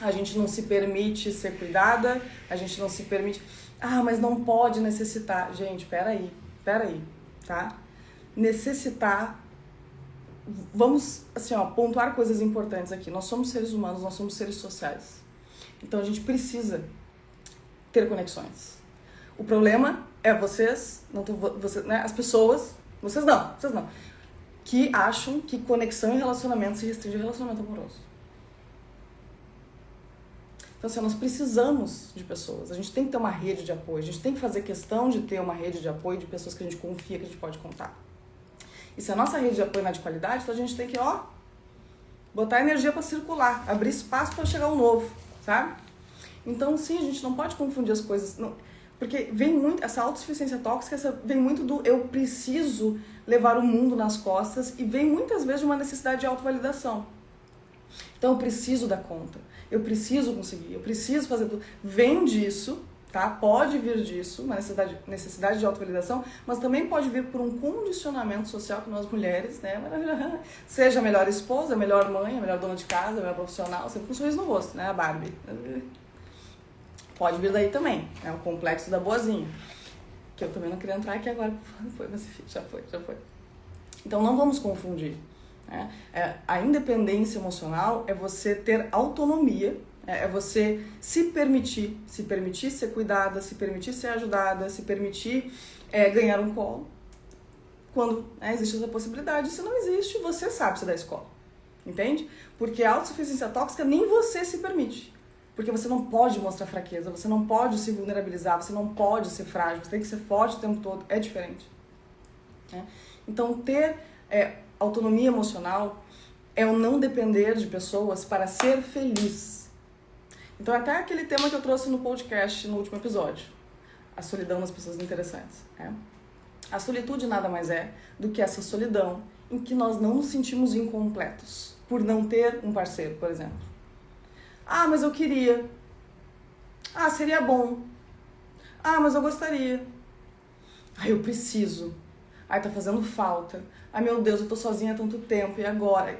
a gente não se permite ser cuidada, a gente não se permite... mas não pode necessitar. Gente, peraí, tá? Necessitar... Vamos, assim, pontuar coisas importantes aqui. Nós somos seres humanos, nós somos seres sociais. Então a gente precisa ter conexões. O problema é né, as pessoas, vocês não, que acham que conexão e relacionamento se restringe a relacionamento amoroso. Então, assim, nós precisamos de pessoas, a gente tem que ter uma rede de apoio, a gente tem que fazer questão de ter uma rede de apoio de pessoas que a gente confia, que a gente pode contar. E se a nossa rede de apoio não é de qualidade, então a gente tem que, botar energia para circular, abrir espaço para chegar um novo, sabe? Então, sim, a gente não pode confundir as coisas, não, porque vem muito, essa autossuficiência tóxica vem muito do eu preciso levar o mundo nas costas e vem muitas vezes de uma necessidade de autovalidação. Então, eu preciso dar conta, eu preciso conseguir, eu preciso fazer tudo. Vem disso, tá? Pode vir disso, uma necessidade de autovalidação, mas também pode vir por um condicionamento social que nós mulheres, né? Seja a melhor esposa, a melhor mãe, a melhor dona de casa, a melhor profissional, sempre com um sorriso no rosto, né? A Barbie. Pode vir daí também, é o complexo da boazinha. Que eu também não queria entrar aqui agora, mas enfim, já foi. Então não vamos confundir. Né? A independência emocional é você ter autonomia, é você se permitir ser cuidada, se permitir ser ajudada, se permitir ganhar um colo. Quando existe essa possibilidade, se não existe, você sabe se dá escola. Entende? Porque a autossuficiência tóxica nem você se permite. Porque você não pode mostrar fraqueza, você não pode se vulnerabilizar, você não pode ser frágil, você tem que ser forte o tempo todo, é diferente. Né? Então, ter autonomia emocional é o não depender de pessoas para ser feliz. Então, até aquele tema que eu trouxe no podcast no último episódio, a solidão das pessoas interessantes. Né? A solitude nada mais é do que essa solidão em que nós não nos sentimos incompletos por não ter um parceiro, por exemplo. Ah, mas eu queria. Ah, seria bom. Ah, mas eu gostaria. Ah, eu preciso. Ai, tá fazendo falta. Ai, meu Deus, eu tô sozinha há tanto tempo, e agora?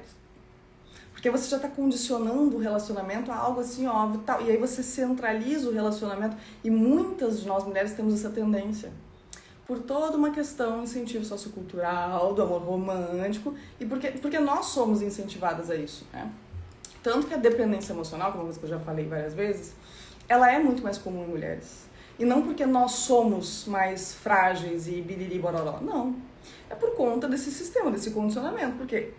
Porque você já tá condicionando o relacionamento a algo assim, óbvio, tal. E aí você centraliza o relacionamento. E muitas de nós mulheres temos essa tendência. Por toda uma questão, incentivo sociocultural, do amor romântico, e porque nós somos incentivadas a isso, né? Tanto que a dependência emocional, que é uma coisa que eu já falei várias vezes, ela é muito mais comum em mulheres. E não porque nós somos mais frágeis e biriri bororó, não. É por conta desse sistema, desse condicionamento, porque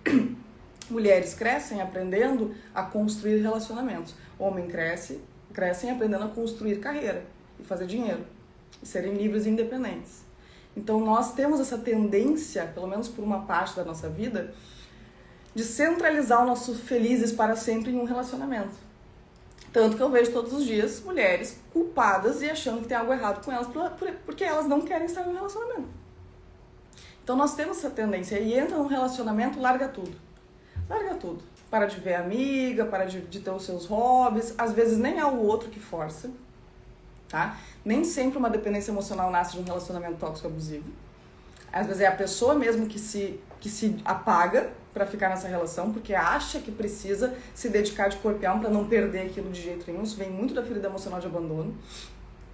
mulheres crescem aprendendo a construir relacionamentos. Homens crescem aprendendo a construir carreira e fazer dinheiro, e serem livres e independentes. Então nós temos essa tendência, pelo menos por uma parte da nossa vida, de centralizar o nosso felizes para sempre em um relacionamento. Tanto que eu vejo todos os dias mulheres culpadas e achando que tem algo errado com elas porque elas não querem estar em um relacionamento. Então nós temos essa tendência e entra num relacionamento, larga tudo. Larga tudo. Para de ver amiga, para de ter os seus hobbies. Às vezes nem é o outro que força, tá? Nem sempre uma dependência emocional nasce de um relacionamento tóxico abusivo. Às vezes é a pessoa mesmo que se apaga para ficar nessa relação, porque acha que precisa se dedicar de corpo e alma para não perder aquilo de jeito nenhum. Isso vem muito da ferida emocional de abandono.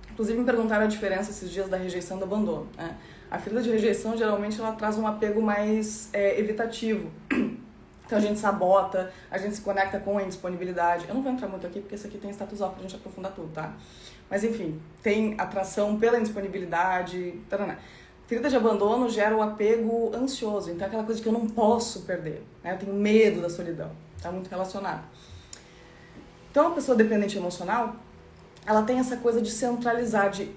Inclusive me perguntaram a diferença esses dias da rejeição e do abandono. Né? A ferida de rejeição geralmente ela traz um apego mais evitativo. Então a gente sabota, a gente se conecta com a indisponibilidade. Eu não vou entrar muito aqui porque esse aqui tem status off pra gente aprofundar tudo, tá? Mas enfim, tem atração pela indisponibilidade, tarana. Ferida de abandono gera um apego ansioso, então é aquela coisa que eu não posso perder, né? Eu tenho medo da solidão, tá muito relacionado. Então a pessoa dependente emocional, ela tem essa coisa de centralizar, de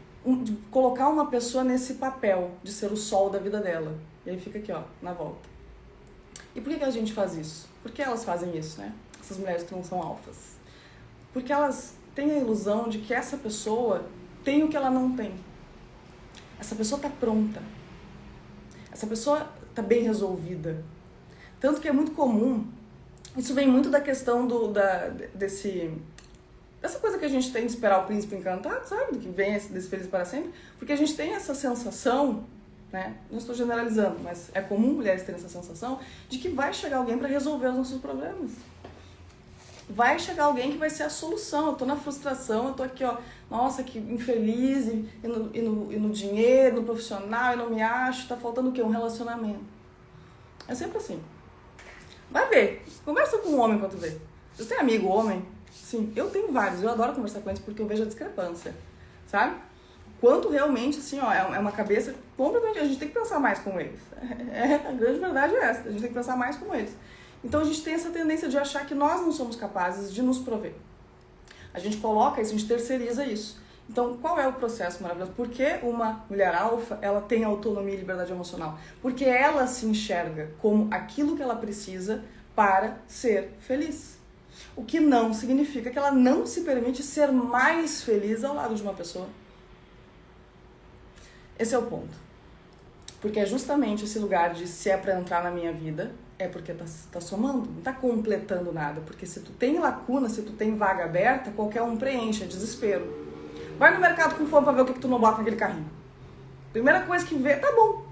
colocar uma pessoa nesse papel, de ser o sol da vida dela. E aí fica aqui, ó, na volta. E por que a gente faz isso? Por que elas fazem isso, né? Essas mulheres que não são alfas. Porque elas têm a ilusão de que essa pessoa tem o que ela não tem. Essa pessoa tá pronta. Essa pessoa tá bem resolvida. Tanto que é muito comum, isso vem muito da questão dessa coisa que a gente tem de esperar o príncipe encantado, sabe? Que vem desse feliz para sempre. Porque a gente tem essa sensação, né? Não estou generalizando, mas é comum mulheres terem essa sensação de que vai chegar alguém para resolver os nossos problemas. Vai chegar alguém que vai ser a solução. Eu tô na frustração, eu tô aqui, ó, nossa, que infeliz, e no dinheiro, no profissional, eu não me acho, tá faltando o quê? Um relacionamento. É sempre assim. Vai ver, conversa com um homem pra tu ver. Você tem amigo homem? Sim, eu tenho vários, eu adoro conversar com eles porque eu vejo a discrepância, sabe? Quanto realmente, assim, ó, é uma cabeça completamente... A gente tem que pensar mais como eles. A grande verdade é essa, a gente tem que pensar mais como eles. Então a gente tem essa tendência de achar que nós não somos capazes de nos prover. A gente coloca isso, a gente terceiriza isso. Então, qual é o processo maravilhoso? Por que uma mulher alfa, ela tem autonomia e liberdade emocional? Porque ela se enxerga como aquilo que ela precisa para ser feliz. O que não significa que ela não se permite ser mais feliz ao lado de uma pessoa. Esse é o ponto. Porque é justamente esse lugar de se é pra entrar na minha vida, é porque tá somando, não tá completando nada. Porque se tu tem lacuna, se tu tem vaga aberta, qualquer um preenche, é desespero. Vai no mercado com fome pra ver o que tu não bota naquele carrinho. Primeira coisa que vê, tá bom.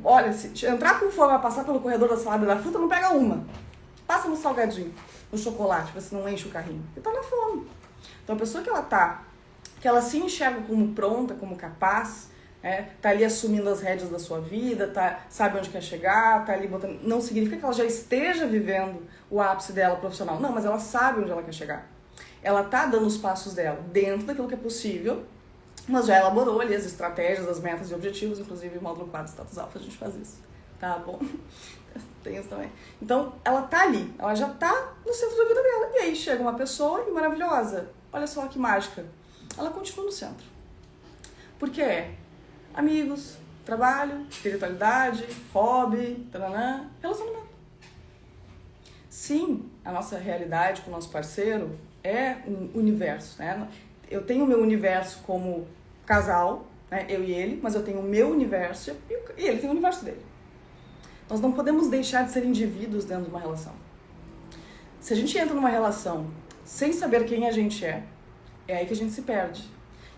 Olha, se entrar com fome, vai passar pelo corredor da salada da fruta, não pega uma. Passa no salgadinho, no chocolate, você não enche o carrinho. E tá na fome. Então a pessoa que ela se enxerga como pronta, como capaz, tá ali assumindo as rédeas da sua vida, sabe onde quer chegar, tá ali botando... Não significa que ela já esteja vivendo o ápice dela profissional. Não, mas ela sabe onde ela quer chegar. Ela tá dando os passos dela dentro daquilo que é possível, mas já elaborou ali as estratégias, as metas e objetivos, inclusive o módulo 4 Status Alpha a gente faz isso, tá bom? Tem isso também. Então, ela tá ali, ela já tá no centro da vida dela. E aí chega uma pessoa e maravilhosa, olha só que mágica, ela continua no centro. Porque é amigos, trabalho, espiritualidade, hobby, taranã, relacionamento. Sim, a nossa realidade com o nosso parceiro é um universo, né? Eu tenho o meu universo como casal, né? Eu e ele, mas eu tenho o meu universo e ele tem o universo dele. Nós não podemos deixar de ser indivíduos dentro de uma relação. Se a gente entra numa relação sem saber quem a gente é aí que a gente se perde.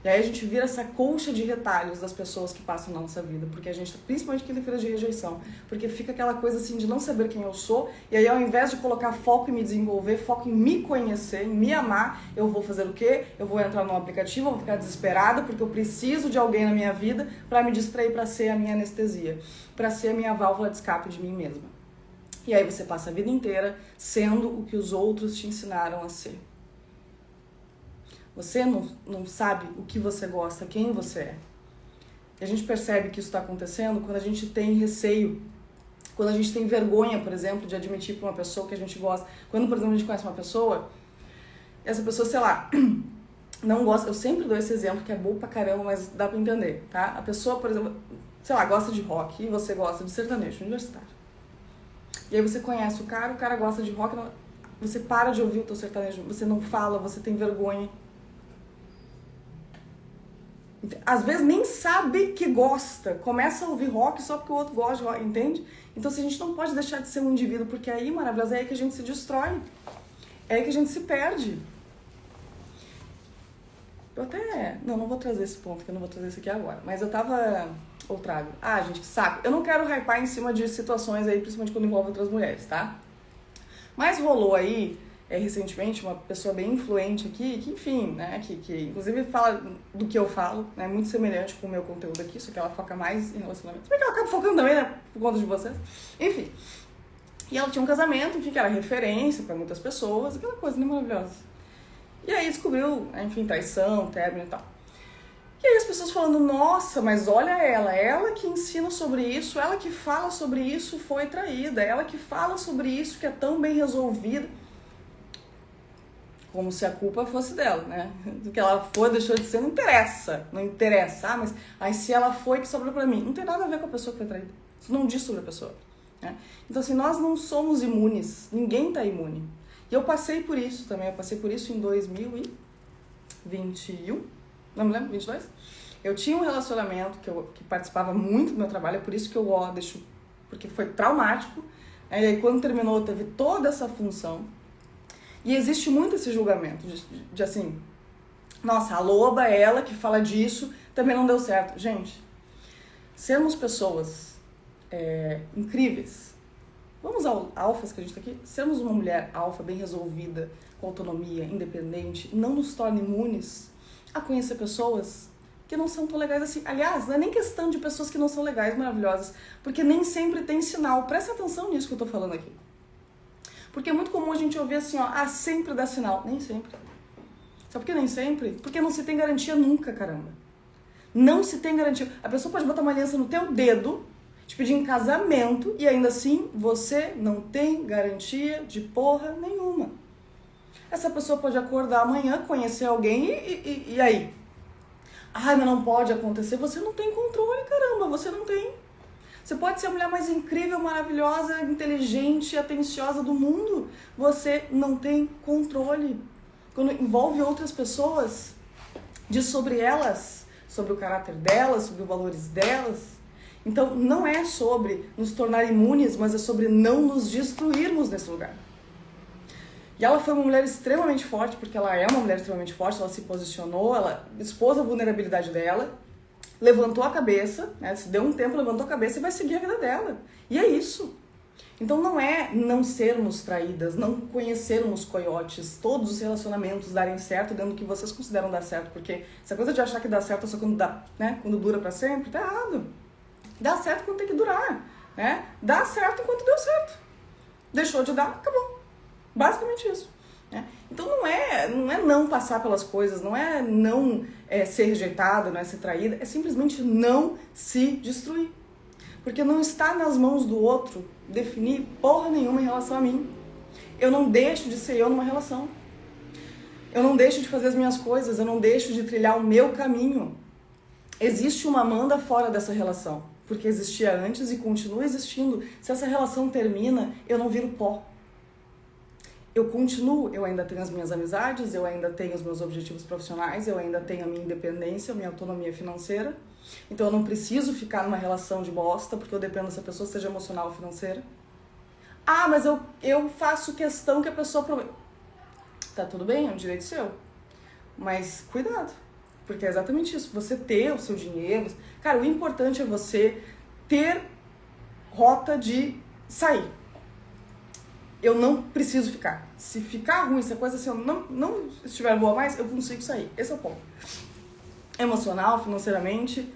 E aí a gente vira essa colcha de retalhos das pessoas que passam na nossa vida, porque a gente, principalmente quinta-feira de rejeição, porque fica aquela coisa assim de não saber quem eu sou, e aí ao invés de colocar foco em me desenvolver, foco em me conhecer, em me amar, eu vou fazer o quê? Eu vou entrar num aplicativo, eu vou ficar desesperada, porque eu preciso de alguém na minha vida para me distrair, para ser a minha anestesia, para ser a minha válvula de escape de mim mesma. E aí você passa a vida inteira sendo o que os outros te ensinaram a ser. Você não sabe o que você gosta, quem você é. E a gente percebe que isso está acontecendo quando a gente tem receio, quando a gente tem vergonha, por exemplo, de admitir para uma pessoa que a gente gosta. Quando, por exemplo, a gente conhece uma pessoa, essa pessoa, sei lá, não gosta... Eu sempre dou esse exemplo que é bom pra caramba, mas dá pra entender, tá? A pessoa, por exemplo, sei lá, gosta de rock e você gosta de sertanejo universitário. E aí você conhece o cara gosta de rock, você para de ouvir o teu sertanejo, você não fala, você tem vergonha. Às vezes nem sabe que gosta, começa a ouvir rock só porque o outro gosta de rock, entende? Então se a gente não pode deixar de ser um indivíduo, porque aí, maravilhoso, é aí que a gente se destrói, é aí que a gente se perde. Eu até... Não vou trazer esse ponto, que eu não vou trazer isso aqui agora, mas eu tava... Ou trago. Gente, que saco. Eu não quero hypar em cima de situações aí, principalmente quando envolve outras mulheres, tá? Mas rolou aí... recentemente, uma pessoa bem influente aqui, que enfim, né, que inclusive fala do que eu falo, né, muito semelhante com o meu conteúdo aqui, só que ela foca mais em relacionamento. Se bem que ela acaba focando também, né, por conta de vocês. Enfim. E ela tinha um casamento, enfim, que era referência pra muitas pessoas, aquela coisa, né, maravilhosa. E aí descobriu, enfim, traição, término e tal. E aí as pessoas falando, nossa, mas olha ela que ensina sobre isso, ela que fala sobre isso foi traída, ela que fala sobre isso que é tão bem resolvida. Como se a culpa fosse dela, né? Do que ela foi, deixou de ser, não interessa. Mas aí se ela foi, que sobrou pra mim. Não tem nada a ver com a pessoa que foi traída. Isso não diz sobre a pessoa. Né? Então, assim, nós não somos imunes. Ninguém tá imune. E eu passei por isso também. Eu passei por isso em 2021. Não me lembro, 22? Eu tinha um relacionamento que participava muito do meu trabalho. É por isso que eu deixo... Porque foi traumático. E aí, quando terminou, teve toda essa função. E existe muito esse julgamento de assim, nossa, a loba, ela que fala disso, também não deu certo. Gente, sermos pessoas incríveis, vamos ao alfas que a gente tá aqui, sermos uma mulher alfa, bem resolvida, com autonomia, independente, não nos torna imunes a conhecer pessoas que não são tão legais assim. Aliás, não é nem questão de pessoas que não são legais, maravilhosas, porque nem sempre tem sinal. Presta atenção nisso que eu tô falando aqui. Porque é muito comum a gente ouvir assim, sempre dá sinal. Nem sempre. Sabe por que nem sempre? Porque não se tem garantia nunca, caramba. Não se tem garantia. A pessoa pode botar uma aliança no teu dedo, te pedir em casamento, e ainda assim você não tem garantia de porra nenhuma. Essa pessoa pode acordar amanhã, conhecer alguém e aí? Ai, mas não pode acontecer. Você não tem controle, caramba, você não tem. Você pode ser a mulher mais incrível, maravilhosa, inteligente, atenciosa do mundo. Você não tem controle. Quando envolve outras pessoas, diz sobre elas, sobre o caráter delas, sobre os valores delas. Então, não é sobre nos tornar imunes, mas é sobre não nos destruirmos nesse lugar. E ela foi uma mulher extremamente forte, porque ela é uma mulher extremamente forte, ela se posicionou, ela expôs a vulnerabilidade dela, levantou a cabeça, né, se deu um tempo, levantou a cabeça e vai seguir a vida dela. E é isso. Então não é não sermos traídas, não conhecermos coiotes, todos os relacionamentos darem certo dentro do que vocês consideram dar certo, porque essa coisa de achar que dá certo só quando dá, né, quando dura pra sempre, tá errado. Dá certo quando tem que durar, né? Dá certo enquanto deu certo. Deixou de dar, acabou. Basicamente isso. Né? Então não é não passar pelas coisas, não é não ser rejeitada, não é ser traída, é simplesmente não se destruir. Porque não está nas mãos do outro definir porra nenhuma em relação a mim. Eu não deixo de ser eu numa relação. Eu não deixo de fazer as minhas coisas, eu não deixo de trilhar o meu caminho. Existe uma Amanda fora dessa relação, porque existia antes e continua existindo. Se essa relação termina, eu não viro pó. Eu continuo, eu ainda tenho as minhas amizades, eu ainda tenho os meus objetivos profissionais, eu ainda tenho a minha independência, a minha autonomia financeira. Então eu não preciso ficar numa relação de bosta, porque eu dependo se a pessoa seja emocional ou financeira. Ah, mas eu faço questão que a pessoa... Tá tudo bem, é um direito seu. Mas cuidado, porque é exatamente isso. Você ter o seu dinheiro... Cara, o importante é você ter rota de sair. Eu não preciso ficar. Se ficar ruim, se a coisa assim, eu não estiver boa mais, eu consigo sair. Esse é o ponto. Emocional, financeiramente.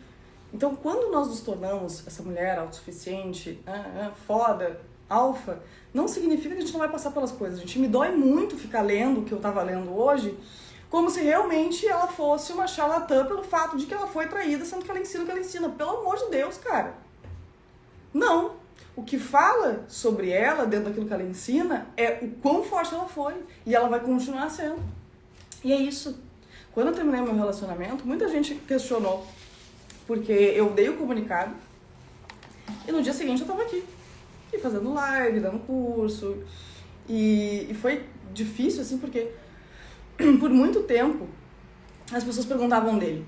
Então, quando nós nos tornamos essa mulher autossuficiente, foda, alfa, não significa que a gente não vai passar pelas coisas. A gente me dói muito ficar lendo o que eu tava lendo hoje, como se realmente ela fosse uma charlatã pelo fato de que ela foi traída, sendo que ela ensina o que ela ensina. Pelo amor de Deus, cara. Não. O que fala sobre ela, dentro daquilo que ela ensina, é o quão forte ela foi. E ela vai continuar sendo. E é isso. Quando eu terminei meu relacionamento, muita gente questionou. Porque eu dei o comunicado. E no dia seguinte eu tava aqui. E fazendo live, dando curso. E foi difícil, assim, porque por muito tempo as pessoas perguntavam dele.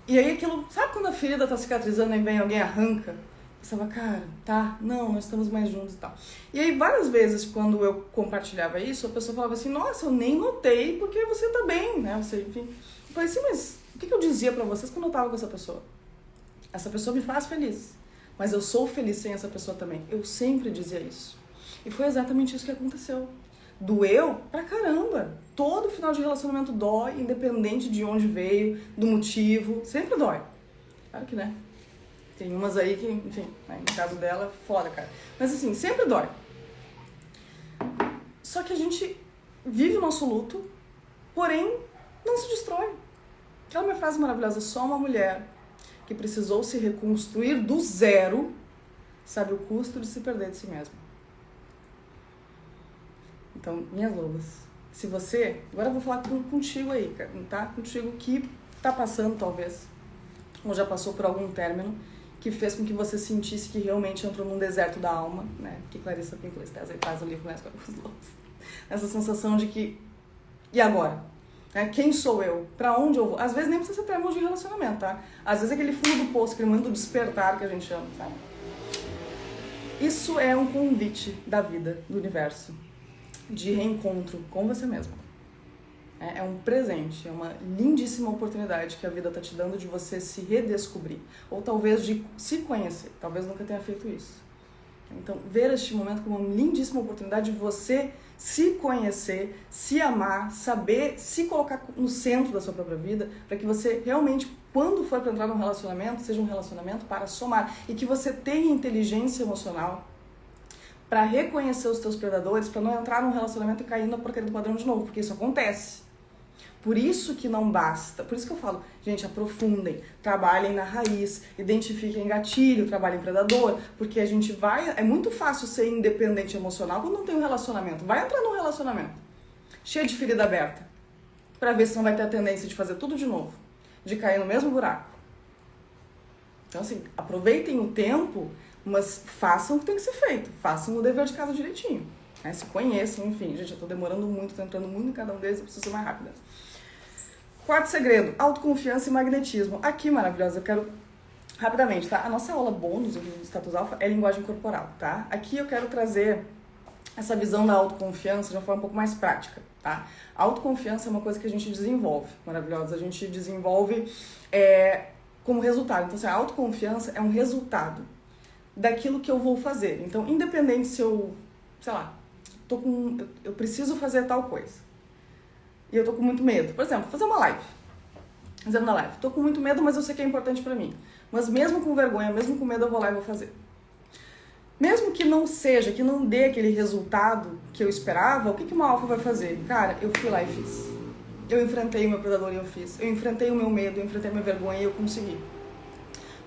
E aí aquilo... Sabe quando a ferida tá cicatrizando e vem alguém e arranca? Eu pensava, cara, tá, não, nós estamos mais juntos e tal. E aí, várias vezes, quando eu compartilhava isso, a pessoa falava assim, nossa, eu nem notei porque você tá bem, né? Você, enfim. Eu falei assim, mas o que eu dizia pra vocês quando eu tava com essa pessoa? Essa pessoa me faz feliz, mas eu sou feliz sem essa pessoa também. Eu sempre dizia isso. E foi exatamente isso que aconteceu. Doeu pra caramba. Todo final de relacionamento dói, independente de onde veio, do motivo, sempre dói. Claro que, né? Tem umas aí que, enfim, né, no caso dela, foda, cara. Mas assim, sempre dói. Só que a gente vive o nosso luto, porém não se destrói. Aquela minha frase maravilhosa, só uma mulher que precisou se reconstruir do zero sabe o custo de se perder de si mesma. Então, minhas lobas, se você... Agora eu vou falar contigo aí, tá? Contigo que tá passando, talvez, ou já passou por algum término, que fez com que você sentisse que realmente entrou num deserto da alma, né? Que Clarissa Pinkola faz o livro, né? Com os lobos. Essa sensação de que... E agora? Quem sou eu? Pra onde eu vou? Às vezes nem precisa ser término de relacionamento, tá? Às vezes é aquele fundo do poço, aquele momento do despertar que a gente chama, sabe? Isso é um convite da vida, do universo, de reencontro com você mesmo. É um presente, é uma lindíssima oportunidade que a vida tá te dando de você se redescobrir. Ou talvez de se conhecer. Talvez nunca tenha feito isso. Então, ver este momento como uma lindíssima oportunidade de você se conhecer, se amar, saber se colocar no centro da sua própria vida, para que você realmente, quando for para entrar num relacionamento, seja um relacionamento para somar. E que você tenha inteligência emocional para reconhecer os teus predadores, para não entrar num relacionamento e cair na porcaria do padrão de novo, porque isso acontece. Por isso que não basta, por isso que eu falo, gente, aprofundem, trabalhem na raiz, identifiquem gatilho, trabalhem predador, porque a gente vai, é muito fácil ser independente emocional quando não tem um relacionamento, vai entrar num relacionamento. cheia de ferida aberta, para ver se não vai ter a tendência de fazer tudo de novo, de cair no mesmo buraco. Então, assim, aproveitem o tempo, mas façam o que tem que ser feito, façam o dever de casa direitinho, né? Se conheçam, enfim, gente, eu tô demorando muito, tô entrando muito em cada um deles, eu preciso ser mais rápida. Quarto segredo, autoconfiança e magnetismo. Aqui, maravilhosa, eu quero rapidamente, tá? A nossa aula bônus do Status Alpha é linguagem corporal, tá? Aqui eu quero trazer essa visão da autoconfiança de uma forma um pouco mais prática, tá? A autoconfiança é uma coisa que a gente desenvolve, maravilhosa. A gente desenvolve como resultado. Então, assim, a autoconfiança é um resultado daquilo que eu vou fazer. Então, independente se eu, sei lá, eu preciso fazer tal coisa e eu tô com muito medo. Por exemplo, fazer uma live. Fazendo uma live. Tô com muito medo, mas eu sei que é importante pra mim. Mas mesmo com vergonha, mesmo com medo, eu vou lá e vou fazer. Mesmo que não seja, que não dê aquele resultado que eu esperava, o que uma alfa vai fazer? Cara, eu fui lá e fiz. Eu enfrentei o meu predador e eu fiz. Eu enfrentei o meu medo, eu enfrentei a minha vergonha e eu consegui.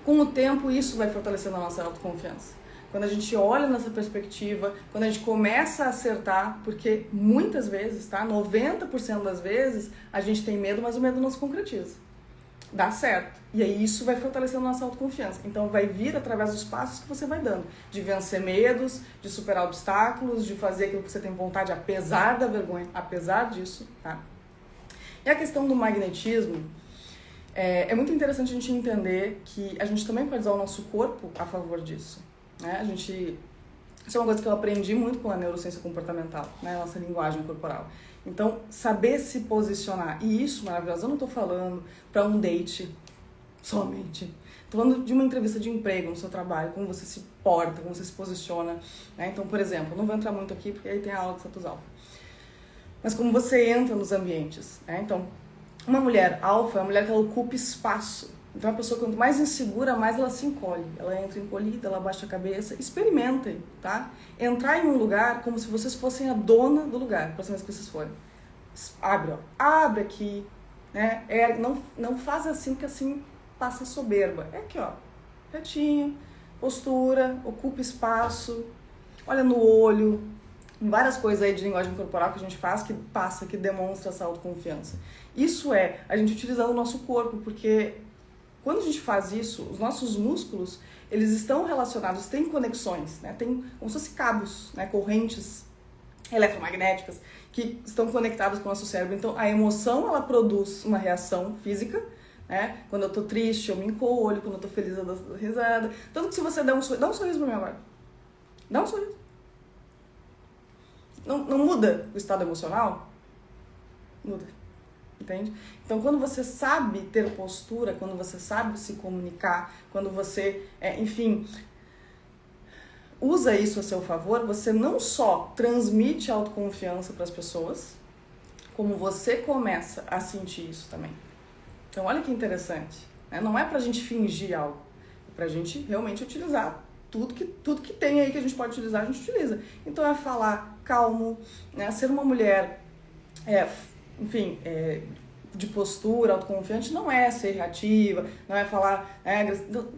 Com o tempo, isso vai fortalecendo a nossa autoconfiança. Quando a gente olha nessa perspectiva, quando a gente começa a acertar, porque muitas vezes, tá? 90% das vezes, a gente tem medo, mas o medo não se concretiza. Dá certo. E aí isso vai fortalecendo a nossa autoconfiança. Então vai vir através dos passos que você vai dando. De vencer medos, de superar obstáculos, de fazer aquilo que você tem vontade, apesar da vergonha, apesar disso, tá? E a questão do magnetismo, é muito interessante a gente entender que a gente também pode usar o nosso corpo a favor disso, né? Isso é uma coisa que eu aprendi muito com a neurociência comportamental, né? A nossa linguagem corporal. Então, saber se posicionar. E isso, maravilhoso, eu não tô falando para um date somente. Tô falando de uma entrevista de emprego no seu trabalho, como você se porta, como você se posiciona, né? Então, por exemplo, não vou entrar muito aqui porque aí tem a aula de status alfa. Mas como você entra nos ambientes, né? Então, uma mulher alfa é uma mulher que ela ocupa espaço. Então, a pessoa, quanto mais insegura, mais ela se encolhe. Ela entra encolhida, ela abaixa a cabeça. Experimentem, tá? Entrar em um lugar como se vocês fossem a dona do lugar, próxima vez que vocês forem. Abre, ó. Abre aqui, né? Não faz assim, que assim passa soberba. É aqui, ó. Retinho, postura, ocupa espaço, olha no olho. Várias coisas aí de linguagem corporal que a gente faz que passa, que demonstra essa autoconfiança. Isso é a gente utilizando o nosso corpo, porque quando a gente faz isso, os nossos músculos, eles estão relacionados, têm conexões, né? Tem como se fossem cabos, né? Correntes eletromagnéticas que estão conectadas com o nosso cérebro. Então, a emoção, ela produz uma reação física, né? Quando eu tô triste, eu me encolho, quando eu tô feliz, eu dou risada. Tanto que se você der dá um sorriso pra mim agora. Dá um sorriso. Não muda o estado emocional? Muda. Entende? Então, quando você sabe ter postura, quando você sabe se comunicar, quando você, enfim, usa isso a seu favor, você não só transmite autoconfiança para as pessoas, como você começa a sentir isso também. Então, olha que interessante, né? Não é pra gente fingir algo, é pra gente realmente utilizar tudo que tem aí que a gente pode utilizar, a gente utiliza. Então, é falar calmo, né? Ser uma mulher, enfim, de postura, autoconfiante, não é ser reativa, não é falar,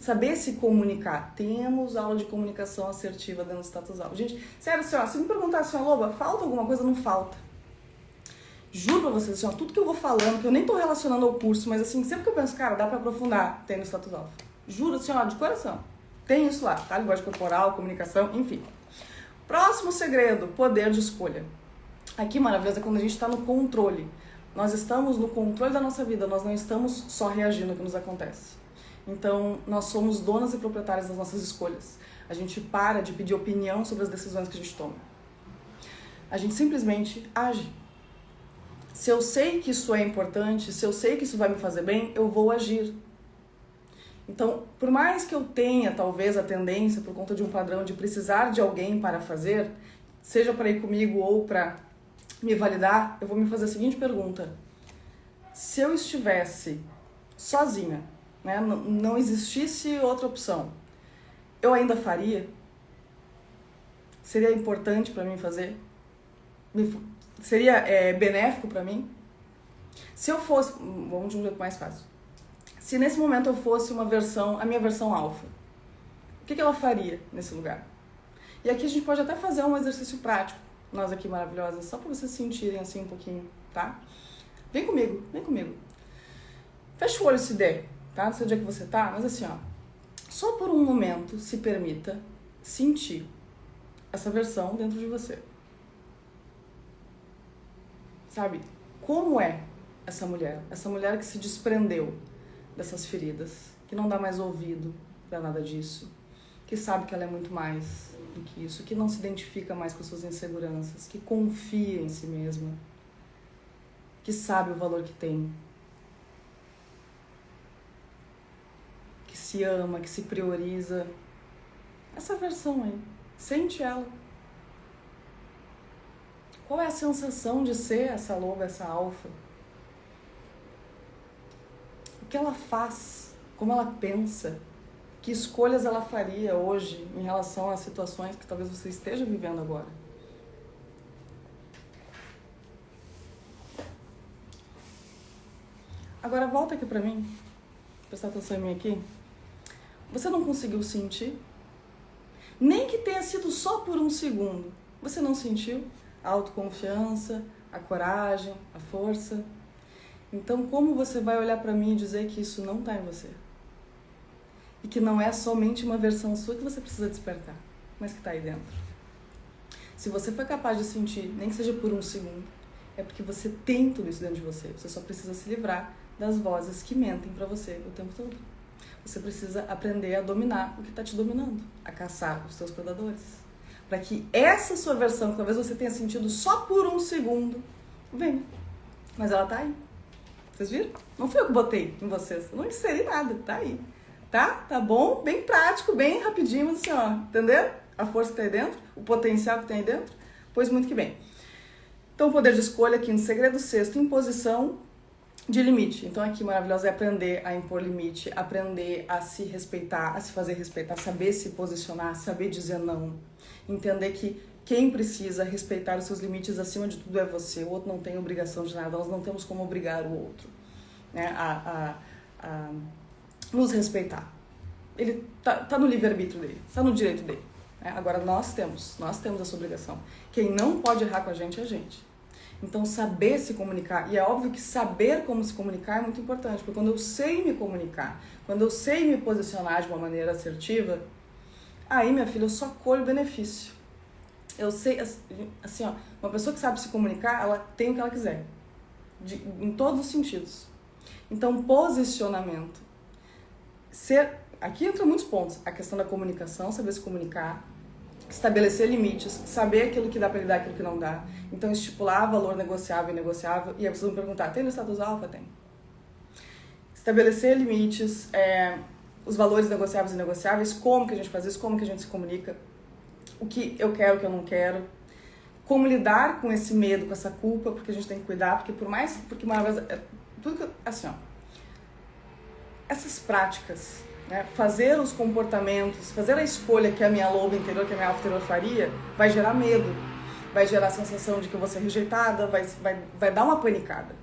saber se comunicar. Temos aula de comunicação assertiva dentro do Status Alpha. Gente, sério, assim, ó, se me perguntar assim, Loba, falta alguma coisa? Não falta. Juro pra vocês, assim, ó, tudo que eu vou falando, que eu nem tô relacionando ao curso, mas assim, sempre que eu penso, cara, dá pra aprofundar, tem no Status Alpha. Juro, assim, ó, de coração. Tem isso lá, tá? Linguagem corporal, comunicação, enfim. Próximo segredo, poder de escolha. Aqui, maravilhoso, é quando a gente tá no controle. Nós estamos no controle da nossa vida, nós não estamos só reagindo ao que nos acontece. Então, nós somos donas e proprietárias das nossas escolhas. A gente para de pedir opinião sobre as decisões que a gente toma. A gente simplesmente age. Se eu sei que isso é importante, se eu sei que isso vai me fazer bem, eu vou agir. Então, por mais que eu tenha, talvez, a tendência, por conta de um padrão, de precisar de alguém para fazer, seja para ir comigo ou para me validar, eu vou me fazer a seguinte pergunta. Se eu estivesse sozinha, né, não existisse outra opção, eu ainda faria? Seria importante para mim fazer? Seria benéfico para mim? Se eu fosse, vamos de um jeito mais fácil. Se nesse momento eu fosse a minha versão alfa, o que ela faria nesse lugar? E aqui a gente pode até fazer um exercício prático. nós aqui maravilhosas, só pra vocês sentirem assim um pouquinho, tá? Vem comigo, vem comigo. Fecha o olho se der, tá? Não sei onde é que você tá, mas assim, ó. Só por um momento se permita sentir essa versão dentro de você. Sabe? Como é essa mulher? Essa mulher que se desprendeu dessas feridas, que não dá mais ouvido pra nada disso, que sabe que ela é muito mais do que isso, que não se identifica mais com suas inseguranças, que confia em si mesma, que sabe o valor que tem, que se ama, que se prioriza. Essa versão aí, sente ela. Qual é a sensação de ser essa loba, essa alfa? O que ela faz? Como ela pensa? Que escolhas ela faria hoje em relação às situações que talvez você esteja vivendo agora? Agora volta aqui pra mim, prestar atenção em mim aqui. Você não conseguiu sentir? Nem que tenha sido só por um segundo. Você não sentiu a autoconfiança, a coragem, a força? Então como você vai olhar pra mim e dizer que isso não tá em você? E que não é somente uma versão sua que você precisa despertar, mas que tá aí dentro? Se você foi capaz de sentir, nem que seja por um segundo, é porque você tem tudo isso dentro de você. Você só precisa se livrar das vozes que mentem pra você o tempo todo. Você precisa aprender a dominar o que tá te dominando, a caçar os seus predadores. Para que essa sua versão, que talvez você tenha sentido só por um segundo, venha. Mas ela tá aí. Vocês viram? Não fui eu que botei em vocês. Eu não inseri nada, tá aí. Tá? Tá bom? Bem prático, bem rapidinho, mas assim, ó, entendeu? A força que tá aí dentro, o potencial que tem aí dentro. Pois muito que bem. Então, o poder de escolha aqui no segredo sexto, imposição de limite. Então, aqui, maravilhosa, é aprender a impor limite, aprender a se respeitar, a se fazer respeitar, saber se posicionar, saber dizer não. Entender que quem precisa respeitar os seus limites acima de tudo é você. O outro não tem obrigação de nada, nós não temos como obrigar o outro, né, a nos respeitar. Ele tá no livre-arbítrio dele, tá no direito dele. Né? Agora, nós temos essa obrigação. Quem não pode errar com a gente é a gente. Então, saber se comunicar, e é óbvio que saber como se comunicar é muito importante, porque quando eu sei me comunicar, quando eu sei me posicionar de uma maneira assertiva, aí, minha filha, eu só colho benefício. Eu sei, assim, ó, uma pessoa que sabe se comunicar, ela tem o que ela quiser, em todos os sentidos. Então, posicionamento. Aqui entra muitos pontos, a questão da comunicação, saber se comunicar, estabelecer limites, saber aquilo que dá para lidar, aquilo que não dá. Então, estipular valor negociável e inegociável. E aí vocês vão me perguntar, tem no status alfa? Tem. Estabelecer limites, os valores negociáveis e inegociáveis, como que a gente faz isso, como que a gente se comunica, o que eu quero, o que eu não quero, como lidar com esse medo, com essa culpa, porque a gente tem que cuidar, porque maravilhosa, tudo que, assim, ó, essas práticas, né, fazer os comportamentos, fazer a escolha que a minha loba interior, que a minha alfa interior faria, vai gerar medo, vai gerar a sensação de que eu vou ser rejeitada, vai dar uma panicada.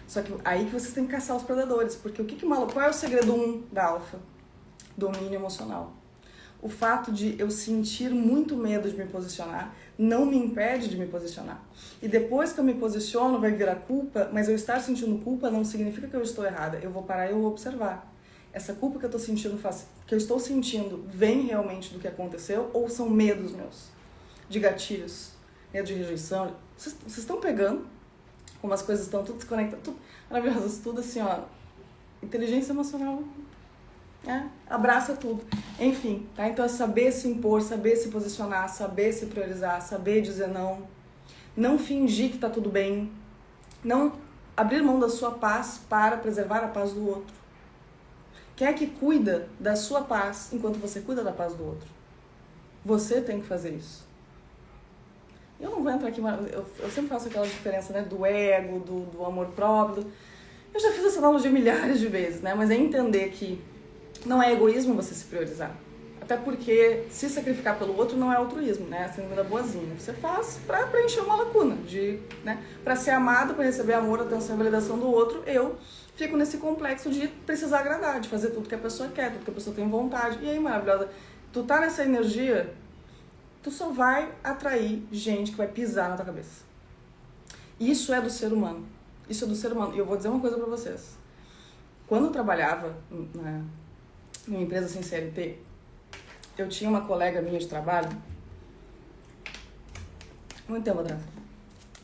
Só que aí que vocês têm que caçar os predadores, porque qual é o segredo da alfa? Domínio emocional. O fato de eu sentir muito medo de me posicionar não me impede de me posicionar. E depois que eu me posiciono vai virar culpa, mas eu estar sentindo culpa não significa que eu estou errada. Eu vou parar e eu vou observar. Essa culpa que eu estou sentindo vem realmente do que aconteceu ou são medos meus? De gatilhos, medo de rejeição. Vocês estão pegando como as coisas estão tudo desconectadas, tudo maravilhosas, tudo assim, ó. Inteligência emocional, abraça tudo. Enfim, tá? Então é saber se impor, saber se posicionar, saber se priorizar, saber dizer não. Não fingir que tá tudo bem. Não abrir mão da sua paz para preservar a paz do outro. Quem é que cuida da sua paz enquanto você cuida da paz do outro? Você tem que fazer isso. Eu não vou entrar aqui, eu sempre faço aquela diferença, né, do ego, do amor próprio. Eu já fiz essa analogia milhares de vezes, né, mas é entender que não é egoísmo você se priorizar. Até porque se sacrificar pelo outro não é altruísmo, né, a síndrome da boazinha. Você faz pra preencher uma lacuna, né, pra ser amado, pra receber amor, atenção e validação do outro, eu fico nesse complexo de precisar agradar, de fazer tudo que a pessoa quer, tudo que a pessoa tem vontade. E aí, maravilhosa, tu tá nessa energia, tu só vai atrair gente que vai pisar na tua cabeça. Isso é do ser humano. Isso é do ser humano. E eu vou dizer uma coisa pra vocês. Quando eu trabalhava numa empresa sem CLT, eu tinha uma colega minha de trabalho, muito tempo atrás,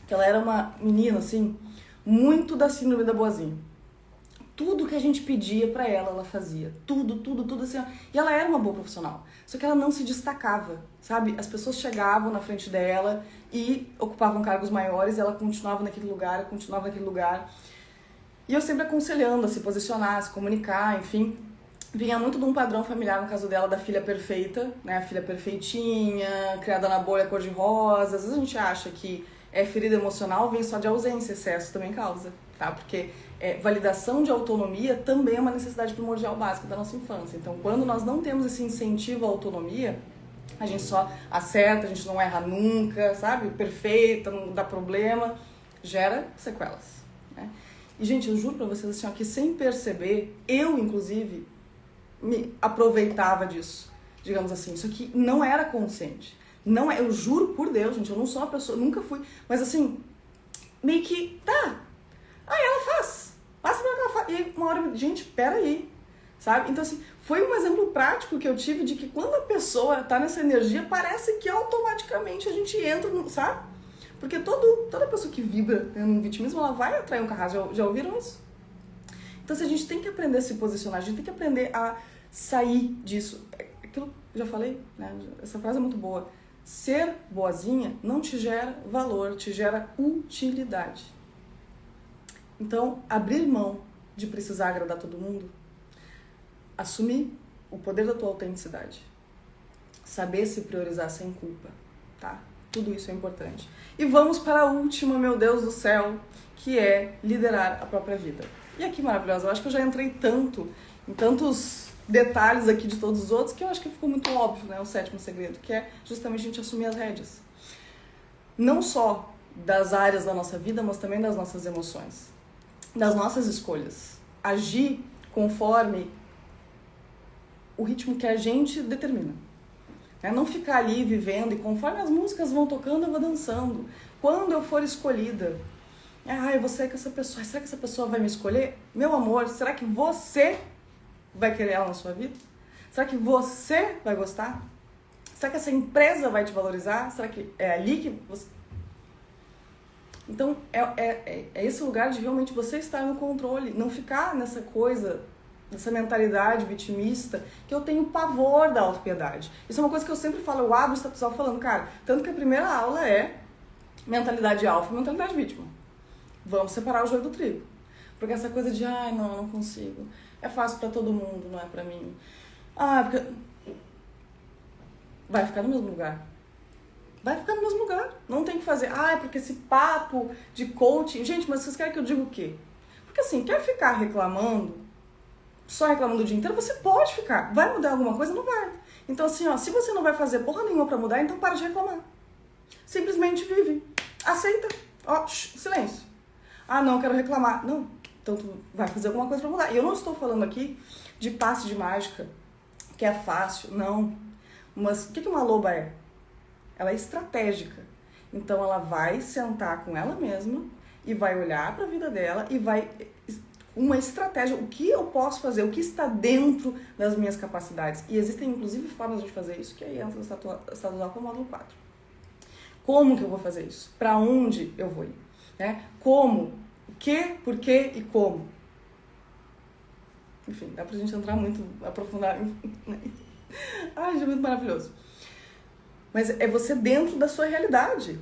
que ela era uma menina, assim, muito da síndrome da boazinha. Tudo que a gente pedia pra ela, ela fazia. Tudo assim. E ela era uma boa profissional. Só que ela não se destacava, sabe? As pessoas chegavam na frente dela e ocupavam cargos maiores e ela continuava naquele lugar. E eu sempre aconselhando a se posicionar, a se comunicar, enfim. Vinha muito de um padrão familiar, no caso dela, da filha perfeita, né? A filha perfeitinha, criada na bolha cor-de-rosa. Às vezes a gente acha que ferida emocional vem só de ausência, excesso também causa, tá? Porque validação de autonomia também é uma necessidade primordial básica da nossa infância. Então, quando nós não temos esse incentivo à autonomia, a gente só acerta, a gente não erra nunca, sabe? Perfeita, não dá problema, gera sequelas, né? E, gente, eu juro pra vocês assim, ó, que sem perceber, eu, inclusive, me aproveitava disso, digamos assim. Isso aqui não era consciente. Não é, eu juro por Deus, gente, eu não sou uma pessoa, nunca fui, mas assim, meio que, tá, aí ela faz, passa pra ela faz, e uma hora, gente, peraí, sabe? Então assim, foi um exemplo prático que eu tive de que quando a pessoa tá nessa energia, parece que automaticamente a gente entra, sabe? Porque toda pessoa que vibra no vitimismo, ela vai atrair um carrasco, já ouviram isso? Então assim, a gente tem que aprender a se posicionar, a gente tem que aprender a sair disso. Aquilo que eu já falei, né? Essa frase é muito boa. Ser boazinha não te gera valor, te gera utilidade. Então, abrir mão de precisar agradar todo mundo, assumir o poder da tua autenticidade, saber se priorizar sem culpa, tá? Tudo isso é importante. E vamos para a última, meu Deus do céu, que é liderar a própria vida. E aqui, maravilhosa, eu acho que eu já entrei tanto em tantos detalhes aqui de todos os outros que eu acho que ficou muito óbvio, né? O sétimo segredo, que é justamente a gente assumir as rédeas. Não só das áreas da nossa vida, mas também das nossas emoções, das nossas escolhas. Agir conforme o ritmo que a gente determina. Não ficar ali vivendo e conforme as músicas vão tocando, eu vou dançando. Quando eu for escolhida, eu vou sair com essa pessoa, será que essa pessoa vai me escolher? Meu amor, será que você vai querer ela na sua vida? Será que você vai gostar? Será que essa empresa vai te valorizar? Será que é ali que você... Então, é esse lugar de realmente você estar no controle, não ficar nessa coisa, nessa mentalidade vitimista, que eu tenho pavor da autopiedade. Isso é uma coisa que eu sempre falo, eu abro esse pessoal falando, cara, tanto que a primeira aula é mentalidade alfa e mentalidade vítima. Vamos separar o joio do trigo. Porque essa coisa de, não consigo. É fácil pra todo mundo, não é pra mim. Porque... vai ficar no mesmo lugar. Vai ficar no mesmo lugar. Não tem que fazer, porque esse papo de coaching... Gente, mas vocês querem que eu diga o quê? Porque assim, quer ficar reclamando, só reclamando o dia inteiro, você pode ficar. Vai mudar alguma coisa? Não vai. Então assim, se você não vai fazer porra nenhuma pra mudar, então para de reclamar. Simplesmente vive. Aceita. Silêncio. Não, quero reclamar. Não. Então tu vai fazer alguma coisa pra mudar. E eu não estou falando aqui de passe de mágica, que é fácil, não. Mas o que uma loba é? Ela é estratégica. Então ela vai sentar com ela mesma e vai olhar para a vida dela e vai... uma estratégia, o que eu posso fazer, o que está dentro das minhas capacidades. E existem inclusive formas de fazer isso, que aí entra no estado alfa módulo 4. Como que eu vou fazer isso? Para onde eu vou ir? Como? O que, por que e como? Enfim, dá pra gente entrar muito, aprofundar. Ai, é muito maravilhoso. Mas é você dentro da sua realidade.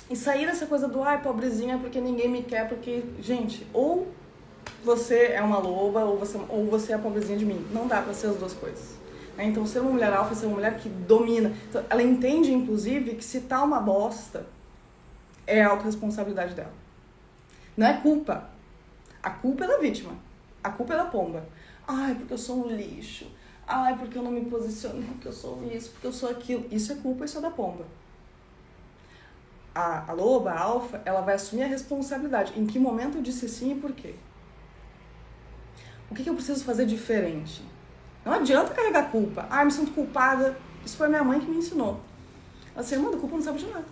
E sair dessa coisa do, pobrezinha, porque ninguém me quer, porque... Gente, ou você é uma loba, ou você é a pobrezinha de mim. Não dá pra ser as duas coisas. Então, ser uma mulher alfa é ser uma mulher que domina. Então, ela entende, inclusive, que se tá uma bosta, é a autorresponsabilidade dela. Não é culpa. A culpa é da vítima. A culpa é da pomba. Porque eu sou um lixo. Porque eu não me posiciono. Porque eu sou isso, porque eu sou aquilo. Isso é culpa, isso é da pomba. A loba, a alfa, ela vai assumir a responsabilidade. Em que momento eu disse sim e por quê? O que eu preciso fazer diferente? Não adianta carregar culpa. Eu me sinto culpada. Isso foi minha mãe que me ensinou. Ela disse, irmã, a culpa não sabe de nada.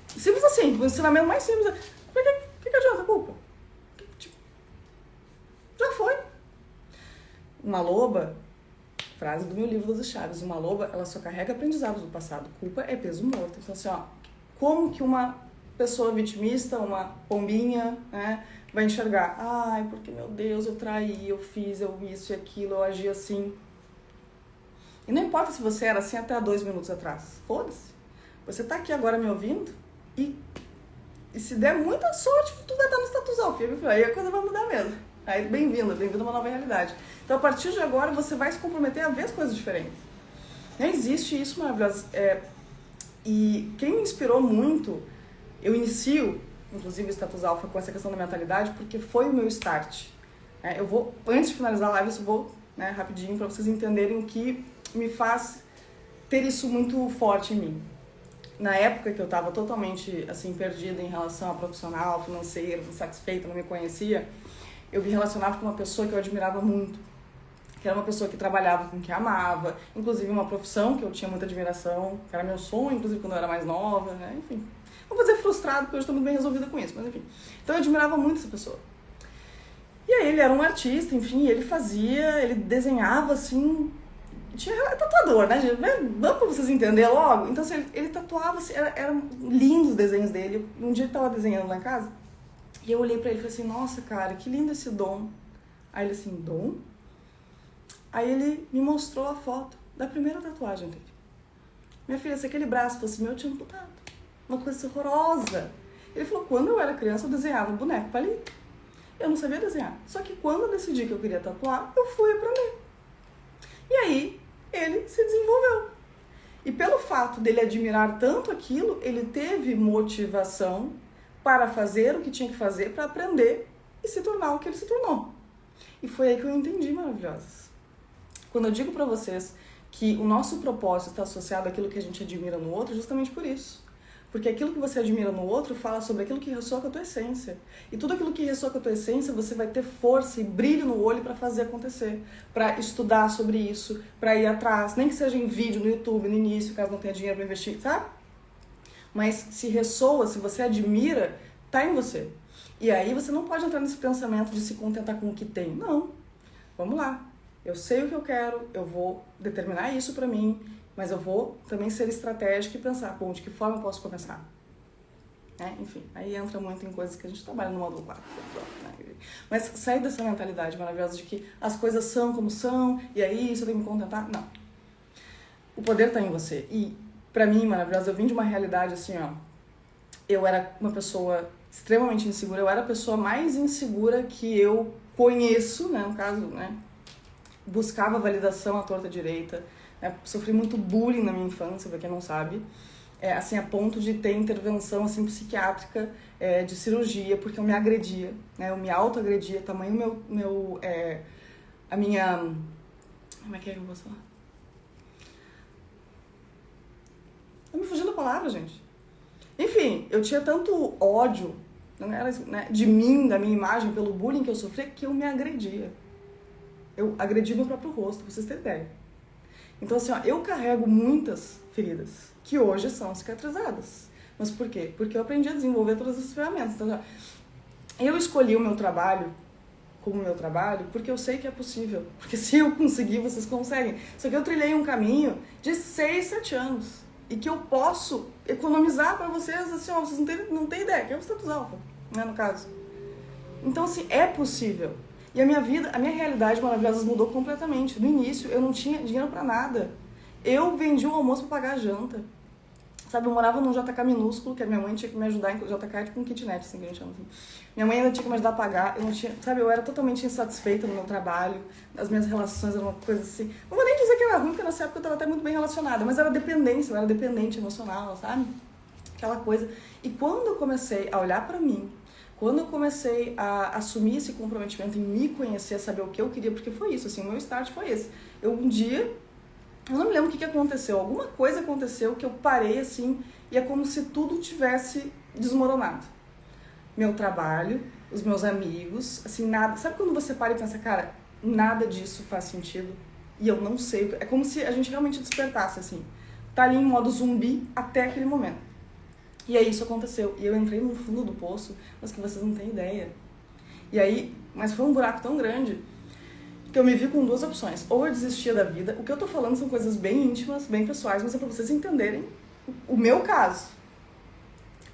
Simples assim, o ensinamento mais simples é, por que adianta a culpa? Tipo, já foi. Uma loba, frase do meu livro das Chaves, uma loba, ela só carrega aprendizados do passado. Culpa é peso morto. Então assim, ó, como que uma pessoa vitimista, uma pombinha, né, vai enxergar? Ai, porque, meu Deus, eu traí, eu fiz, eu isso e aquilo, eu agi assim. E não importa se você era assim até há 2 minutos atrás. Foda-se. Você tá aqui agora me ouvindo e se der muita sorte, tu vai estar no status alfa. Aí a coisa vai mudar mesmo. Aí bem-vindo a uma nova realidade. Então a partir de agora você vai se comprometer a ver as coisas diferentes. Não existe isso maravilhoso. E quem me inspirou muito, eu inicio, inclusive o status alfa com essa questão da mentalidade, porque foi o meu start. Eu vou, antes de finalizar a live, eu vou, né, rapidinho para vocês entenderem o que me faz ter isso muito forte em mim. Na época que eu estava totalmente assim perdida em relação a profissional, financeiro, insatisfeita, não me conhecia, eu me relacionava com uma pessoa que eu admirava muito, que era uma pessoa que trabalhava com o que amava, inclusive uma profissão que eu tinha muita admiração, que era meu sonho, inclusive quando eu era mais nova, né? Enfim. Não vou dizer frustrado, porque eu estou muito bem resolvida com isso, mas enfim. Então eu admirava muito essa pessoa. E aí ele era um artista, enfim, ele desenhava assim. Tinha tatuador, né, gente? Vamos pra vocês entenderem logo. Então, assim, ele tatuava, assim, eram lindos os desenhos dele. Um dia ele tava desenhando lá em casa, e eu olhei pra ele e falei assim, nossa, cara, que lindo esse dom. Aí ele assim, dom? Aí ele me mostrou a foto da primeira tatuagem dele. Minha filha, se aquele braço fosse meu, eu tinha amputado. Uma coisa horrorosa. Ele falou, quando eu era criança, eu desenhava um boneco palito. Eu não sabia desenhar. Só que quando eu decidi que eu queria tatuar, eu fui aprender. E aí, ele se desenvolveu. E pelo fato dele admirar tanto aquilo, ele teve motivação para fazer o que tinha que fazer, para aprender e se tornar o que ele se tornou. E foi aí que eu entendi, maravilhosas. Quando eu digo para vocês que o nosso propósito está associado àquilo que a gente admira no outro, justamente por isso. Porque aquilo que você admira no outro fala sobre aquilo que ressoa com a tua essência. E tudo aquilo que ressoa com a tua essência, você vai ter força e brilho no olho para fazer acontecer. Para estudar sobre isso, para ir atrás. Nem que seja em vídeo, no YouTube, no início, caso não tenha dinheiro para investir, sabe? Mas se ressoa, se você admira, tá em você. E aí você não pode entrar nesse pensamento de se contentar com o que tem. Não. Vamos lá. Eu sei o que eu quero, eu vou determinar isso para mim, mas eu vou também ser estratégica e pensar, bom, de que forma eu posso começar? Enfim, aí entra muito em coisas que a gente trabalha no módulo 4. Né? Mas sair dessa mentalidade maravilhosa de que as coisas são como são, e aí isso eu tenho que me contentar. Não. O poder está em você. E, pra mim, maravilhosa, eu vim de uma realidade assim, ó. Eu era uma pessoa extremamente insegura, eu era a pessoa mais insegura que eu conheço, né, no caso, né? Buscava validação à torta direita, né? Sofri muito bullying na minha infância, pra quem não sabe, assim, a ponto de ter intervenção assim, psiquiátrica, de cirurgia, porque eu me agredia, né? Eu me autoagredia, tamanho a minha... Como é que eu vou falar? Tô me fugindo da palavra, gente. Enfim, eu tinha tanto ódio, não era, né, de mim, da minha imagem, pelo bullying que eu sofri, que eu me agredia. Eu agredi meu próprio rosto, pra vocês terem ideia. Então, assim, ó, eu carrego muitas feridas que hoje são cicatrizadas. Mas por quê? Porque eu aprendi a desenvolver todas essas ferramentas. Então, eu escolhi o meu trabalho como meu trabalho porque eu sei que é possível. Porque se eu conseguir, vocês conseguem. Só que eu trilhei um caminho de 6, 7 anos. E que eu posso economizar pra vocês, assim, ó, vocês não têm ideia, que é o status alfa, né, no caso. Então, assim, é possível. E a minha vida, a minha realidade maravilhosa mudou completamente. No início, eu não tinha dinheiro pra nada. Eu vendi um almoço pra pagar a janta. Sabe, eu morava num JK minúsculo, que a minha mãe tinha que me ajudar. JK é tipo um kitnet, assim, que a gente chama assim. Minha mãe ainda tinha que me ajudar a pagar. Eu não tinha, sabe, eu era totalmente insatisfeita no meu trabalho. As minhas relações eram uma coisa assim. Não vou nem dizer que era ruim, porque nessa época eu tava até muito bem relacionada. Mas era dependência, eu era dependente emocional, sabe? Aquela coisa. E quando eu comecei a olhar pra mim, quando eu comecei a assumir esse comprometimento em me conhecer, saber o que eu queria, porque foi isso, assim, o meu start foi esse. Eu um dia, eu não me lembro o que aconteceu, alguma coisa aconteceu que eu parei assim, e é como se tudo tivesse desmoronado. Meu trabalho, os meus amigos, assim, nada. Sabe quando você para e pensa, cara, nada disso faz sentido? E eu não sei, é como se a gente realmente despertasse, assim. tá ali em modo zumbi até aquele momento. E aí isso aconteceu. E eu entrei no fundo do poço, mas que vocês não têm ideia. E aí, mas foi um buraco tão grande que eu me vi com duas opções. Ou eu desistia da vida. O que eu tô falando são coisas bem íntimas, bem pessoais, mas é pra vocês entenderem o meu caso.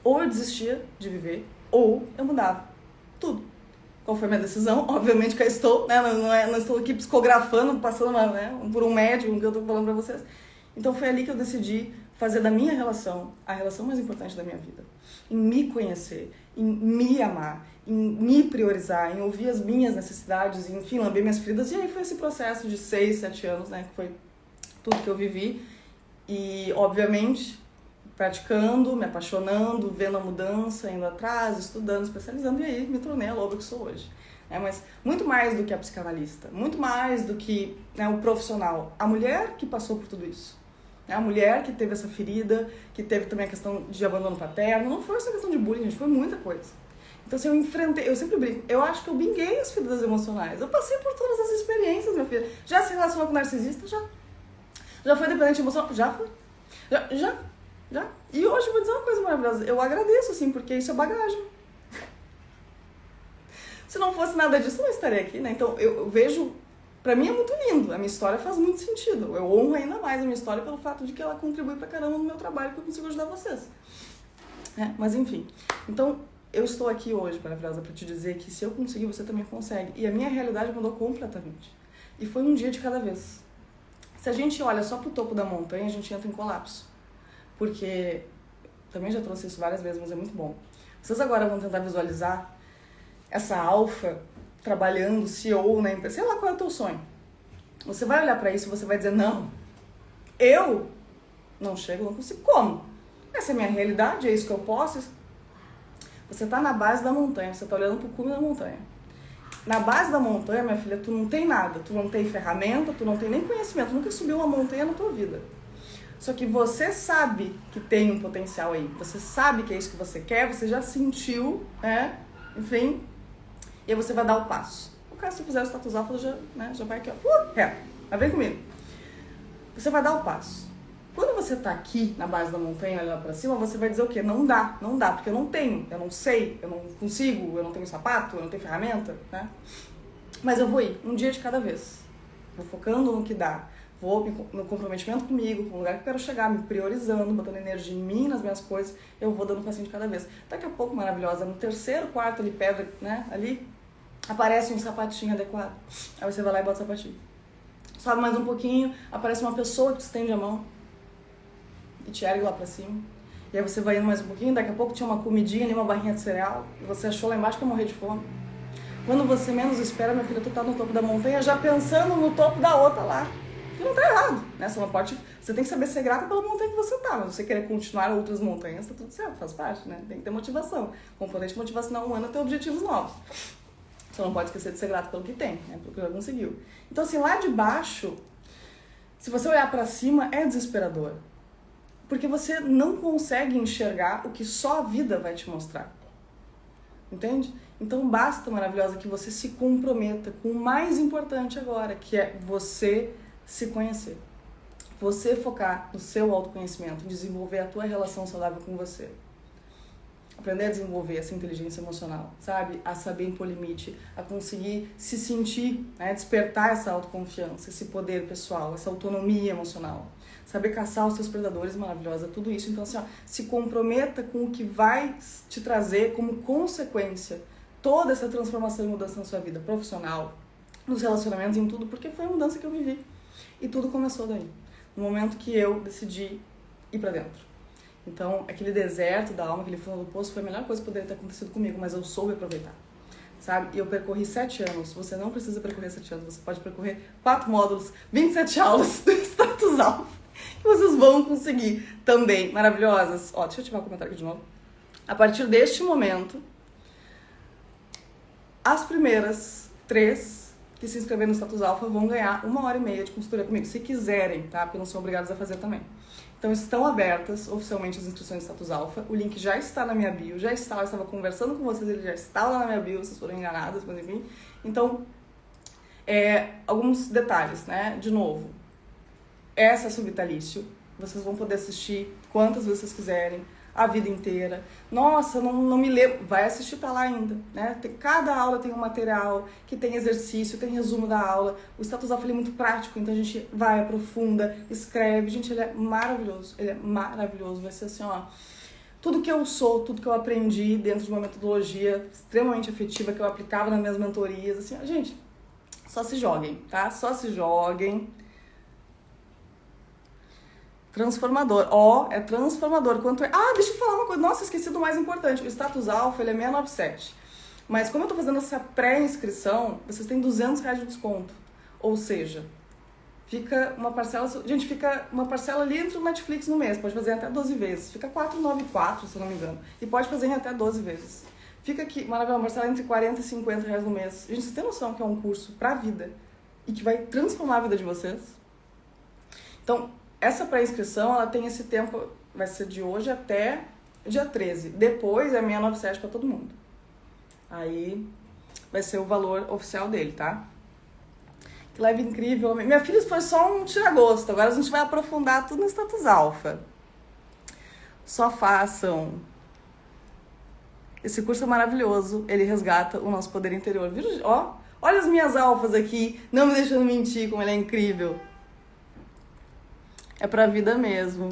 Ou eu desistia de viver, ou eu mudava tudo. Qual foi a minha decisão? Obviamente que eu estou, né? Não estou aqui psicografando, passando por um médium que eu tô falando pra vocês. Então foi ali que eu decidi fazer da minha relação a relação mais importante da minha vida. Em me conhecer, em me amar, em me priorizar, em ouvir as minhas necessidades, em, enfim, lamber minhas feridas. E aí foi esse processo de 6, 7 anos, né? Que foi tudo que eu vivi. E, obviamente, praticando, me apaixonando, vendo a mudança, indo atrás, estudando, especializando. E aí me tornei a loba que sou hoje. Mas muito mais do que a psicanalista, muito mais do que, né, o profissional. A mulher que passou por tudo isso. A mulher que teve essa ferida, que teve também a questão de abandono paterno. Não foi só questão de bullying, gente, foi muita coisa. Então, assim, eu sempre brinco, eu acho que eu binguei as feridas emocionais. Eu passei por todas as experiências, minha filha. Já se relacionou com narcisista? Já. Já foi dependente emocional? Já foi. Já. E hoje eu vou dizer uma coisa maravilhosa. Eu agradeço, assim, porque isso é bagagem. Se não fosse nada disso, eu não estaria aqui, né? Então, eu vejo... Pra mim é muito lindo, a minha história faz muito sentido. Eu honro ainda mais a minha história pelo fato de que ela contribui pra caramba no meu trabalho, que eu consigo ajudar vocês. Mas enfim, então eu estou aqui hoje, maravilhosa, pra te dizer que se eu conseguir, você também consegue. E a minha realidade mudou completamente. E foi um dia de cada vez. Se a gente olha só pro topo da montanha, a gente entra em colapso. Porque, também já trouxe isso várias vezes, mas é muito bom. Vocês agora vão tentar visualizar essa alfa trabalhando, CEO na empresa, sei lá qual é o teu sonho. Você vai olhar pra isso e você vai dizer, não, eu não chego, não consigo. Como? Essa é a minha realidade, é isso que eu posso. Você tá na base da montanha, você tá olhando pro cume da montanha. Na base da montanha, minha filha, tu não tem nada, tu não tem ferramenta, tu não tem nem conhecimento, tu nunca subiu uma montanha na tua vida. Só que você sabe que tem um potencial aí, você sabe que é isso que você quer, você já sentiu, enfim... E aí você vai dar o passo. O caso, se fizer o status alfa, já vai aqui, ó. Mas vem comigo. Você vai dar o passo. Quando você tá aqui na base da montanha, olhando pra cima, você vai dizer o quê? Não dá, porque eu não tenho, eu não sei, eu não consigo, eu não tenho sapato, eu não tenho ferramenta, né? Mas eu vou ir, um dia de cada vez. Vou focando no que dá. Vou no comprometimento comigo, com o lugar que eu quero chegar, me priorizando, botando energia em mim, nas minhas coisas, eu vou dando um passinho de cada vez. Daqui a pouco, maravilhosa, no terceiro quarto ali, pedra, né, ali, aparece um sapatinho adequado. Aí você vai lá e bota o sapatinho. Sobe mais um pouquinho, aparece uma pessoa que te estende a mão e te ergue lá pra cima. E aí você vai indo mais um pouquinho, daqui a pouco tinha uma comidinha ali, uma barrinha de cereal, e você achou lá embaixo que ia morrer de fome. Quando você menos espera, minha filha, tu tá no topo da montanha, já pensando no topo da outra lá. E não tá errado, né? Você tem que saber ser grata pela montanha que você tá, mas você querer continuar outras montanhas, tá tudo certo, faz parte, né? Tem que ter motivação. Componente motivacional humano é ter objetivos novos. Você não pode esquecer de ser grato pelo que tem, né? Pelo que já conseguiu. Então, assim, lá de baixo, se você olhar pra cima, é desesperador. Porque você não consegue enxergar o que só a vida vai te mostrar. Entende? Então basta, maravilhosa, que você se comprometa com o mais importante agora, que é você se conhecer. Você focar no seu autoconhecimento, desenvolver a tua relação saudável com você. Aprender a desenvolver essa inteligência emocional, sabe? A saber impor limite, a conseguir se sentir, né? Despertar essa autoconfiança, esse poder pessoal, essa autonomia emocional. Saber caçar os seus predadores, maravilhosa, tudo isso. Então, assim, ó, se comprometa com o que vai te trazer como consequência toda essa transformação e mudança na sua vida profissional, nos relacionamentos, em tudo, porque foi a mudança que eu vivi. E tudo começou daí, no momento que eu decidi ir pra dentro. Então, aquele deserto da alma, aquele fundo do poço, foi a melhor coisa que poderia ter acontecido comigo, mas eu soube aproveitar, sabe? E eu percorri 7 anos, você não precisa percorrer 7 anos, você pode percorrer 4 módulos, 27 aulas do status alfa, que vocês vão conseguir também, maravilhosas. Ó, deixa eu ativar o comentário aqui de novo. A partir deste momento, as primeiras 3 que se inscreverem no status alfa vão ganhar 1h30 de consultoria comigo, se quiserem, tá? Porque não são obrigados a fazer também. Então estão abertas oficialmente as inscrições do status alfa, o link já está na minha bio, eu estava conversando com vocês, ele já está lá na minha bio, vocês foram enganadas, mas enfim. Então, alguns detalhes, né? De novo, é acesso vitalício, Vocês vão poder assistir quantas vezes vocês quiserem, a vida inteira. Nossa, não me lembro. Vai assistir, tá lá ainda, né? Cada aula tem um material, que tem exercício, tem resumo da aula. O Status Alpha é muito prático, então a gente vai, aprofunda, escreve. Gente, ele é maravilhoso. Ele é maravilhoso. Vai ser assim, ó. Tudo que eu sou, tudo que eu aprendi dentro de uma metodologia extremamente efetiva que eu aplicava nas minhas mentorias. Assim, ó, gente, só se joguem, tá? Só se joguem. Transformador. É transformador. Deixa eu falar uma coisa. Nossa, esqueci do mais importante. O Status Alpha, ele é 697. Mas como eu tô fazendo essa pré-inscrição, vocês têm R$200 de desconto. Ou seja, fica uma parcela... Gente, fica uma parcela ali entre o Netflix no mês. Pode fazer até 12 vezes. Fica 494, se eu não me engano. E pode fazer em até 12 vezes. Fica aqui, maravilhoso, uma parcela entre 40 e 50 reais no mês. Gente, vocês têm noção que é um curso pra vida e que vai transformar a vida de vocês? Então, essa pré-inscrição, ela tem esse tempo, vai ser de hoje até dia 13. Depois é 697 para todo mundo. Aí vai ser o valor oficial dele, tá? Que live incrível. Minha filha, foi só um tira-gosto. Agora a gente vai aprofundar tudo no Status Alpha. Só façam. Esse curso é maravilhoso. Ele resgata o nosso poder interior. Ó, olha as minhas alfas aqui, não me deixando mentir como ele é incrível. É pra vida mesmo.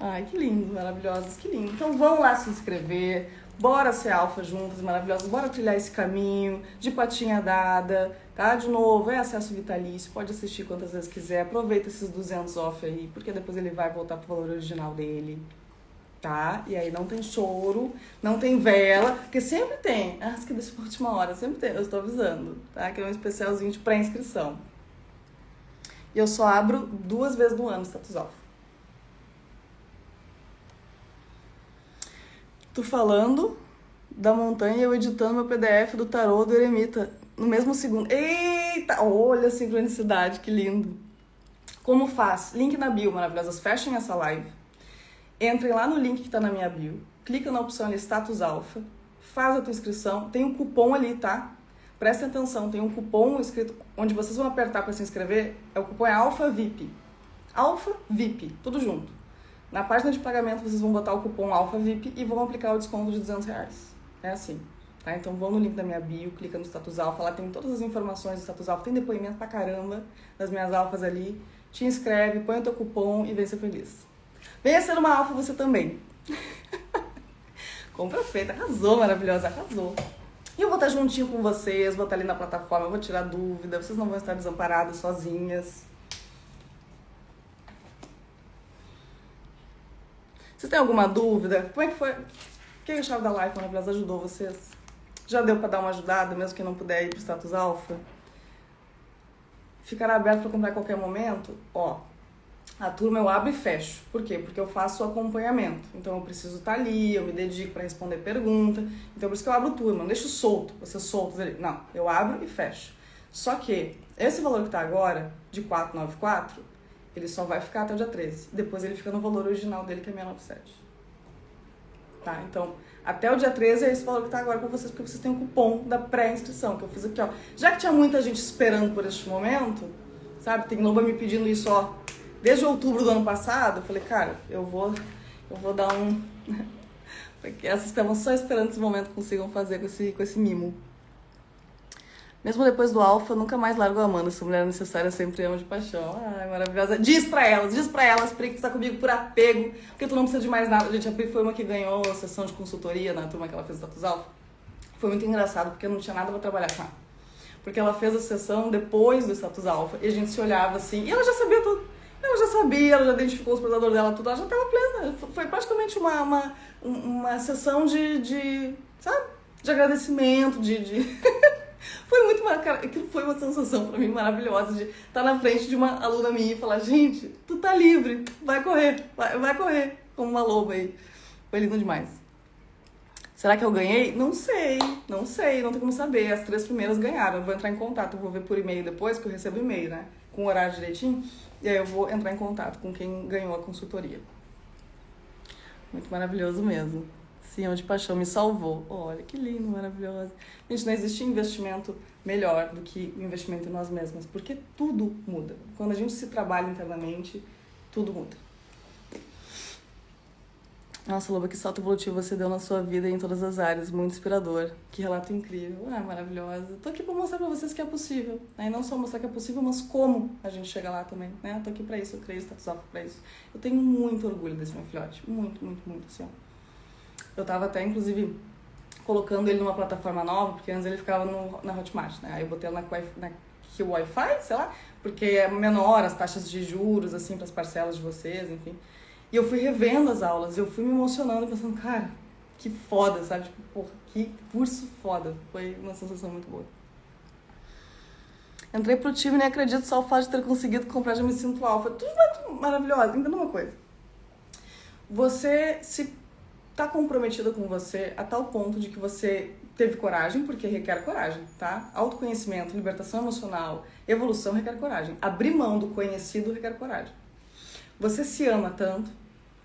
Ai, que lindo, maravilhosas, que lindo. Então vão lá se inscrever, bora ser alfa juntas, maravilhosas, bora trilhar esse caminho de patinha dada, tá? De novo, é acesso vitalício, pode assistir quantas vezes quiser, aproveita esses 200 off aí, porque depois ele vai voltar pro valor original dele, tá? E aí não tem choro, não tem vela, porque sempre tem, que deixa pra última hora, sempre tem, eu estou avisando, tá? Que é um especialzinho de pré-inscrição. E eu só abro 2 vezes no ano o Status Alpha. Tô falando da montanha e eu editando meu PDF do tarô do Eremita no mesmo segundo. Eita! Olha a sincronicidade, que lindo. Como faz? Link na bio, maravilhosas. Fechem essa live. Entrem lá no link que tá na minha bio. Clica na opção ali, Status Alpha. Faz a tua inscrição. Tem um cupom ali, tá? Prestem atenção, tem um cupom escrito onde vocês vão apertar para se inscrever. O cupom é Alpha VIP. Alpha VIP, tudo junto. Na página de pagamento vocês vão botar o cupom Alpha VIP e vão aplicar o desconto de R$200. É assim, tá? Então vão no link da minha bio, clica no Status Alpha, lá tem todas as informações do Status Alpha, tem depoimento pra caramba das minhas alfas ali. Te inscreve, põe o teu cupom e vem ser feliz. Venha ser uma alfa você também. Compra feita, arrasou, maravilhosa, arrasou. E eu vou estar juntinho com vocês, vou estar ali na plataforma, vou tirar dúvida, vocês não vão estar desamparadas, sozinhas. Vocês têm alguma dúvida? Como é que foi? O que a chave da live maravilhosa ajudou vocês? Já deu para dar uma ajudada, mesmo que não puder ir pro Status Alpha? Ficará aberto para comprar a qualquer momento? Ó, a turma eu abro e fecho. Por quê? Porque eu faço o acompanhamento. Então eu preciso estar ali, eu me dedico para responder pergunta. Então por isso que eu abro turma, não deixo solto, vocês soltos ali. Não, eu abro e fecho. Só que esse valor que está agora, de 494, ele só vai ficar até o dia 13. Depois ele fica no valor original dele, que é 697. Tá? Então, até o dia 13 é esse valor que está agora para vocês, porque vocês têm o cupom da pré-inscrição, que eu fiz aqui, ó. Já que tinha muita gente esperando por este momento, sabe? Tem Loba me pedindo isso, ó. Desde outubro do ano passado, eu falei, cara, eu vou dar um... Porque essas que estavam só esperando esse momento consigam fazer com esse mimo. Mesmo depois do Alpha, nunca mais largo a Amanda. Essa mulher necessária sempre ama de paixão. Ai, maravilhosa. Diz pra elas, Pri, que tu tá comigo por apego, porque tu não precisa de mais nada. Gente, a Pri foi uma que ganhou a sessão de consultoria na turma que ela fez o Status Alpha. Foi muito engraçado, porque eu não tinha nada pra trabalhar com ela. Porque ela fez a sessão depois do Status Alpha, e a gente se olhava assim, e ela já sabia tudo. Ela já sabia, ela já identificou os predadores dela, tudo, ela já estava plena. Foi praticamente uma sessão sabe? De agradecimento, Foi muito cara, aquilo foi uma sensação pra mim maravilhosa de estar na frente de uma aluna minha e falar, gente, tu tá livre, vai correr, vai correr, como uma loba aí. Foi lindo demais. Será que eu ganhei? Não sei, não tem como saber. As 3 primeiras ganharam. Eu vou entrar em contato, eu vou ver por e-mail depois, que eu recebo e-mail, né? Com o horário direitinho. E aí eu vou entrar em contato com quem ganhou a consultoria. Muito maravilhoso mesmo. Sim, de paixão me salvou. Olha, que lindo, maravilhoso. Gente, não existe investimento melhor do que o investimento em nós mesmas, porque tudo muda. Quando a gente se trabalha internamente, Tudo muda. Nossa, Loba, que salto evolutivo você deu na sua vida em todas as áreas. Muito inspirador. Que relato incrível. Ah, maravilhosa. Tô aqui pra mostrar pra vocês que é possível. Né? E não só mostrar que é possível, mas como a gente chega lá também. Né? Tô aqui pra isso, eu criei Status Alpha pra isso. Eu tenho muito orgulho desse meu filhote. Muito, muito, muito, assim, ó. Eu tava até, inclusive, colocando ele numa plataforma nova, porque antes ele ficava na Hotmart, né? Aí eu botei ele na Wi-Fi, sei lá, porque é menor as taxas de juros, assim, pras parcelas de vocês, enfim. E eu fui revendo as aulas, eu fui me emocionando, pensando, cara, que foda, sabe? Tipo, porra, que curso foda. Foi uma sensação muito boa. Entrei pro time e nem acredito, só o fato de ter conseguido comprar, já me sinto alfa. Tudo muito maravilhoso. Entenda uma coisa. Você se tá comprometida com você a tal ponto de que você teve coragem, porque requer coragem, tá? Autoconhecimento, libertação emocional, evolução requer coragem. Abrir mão do conhecido requer coragem. Você se ama tanto.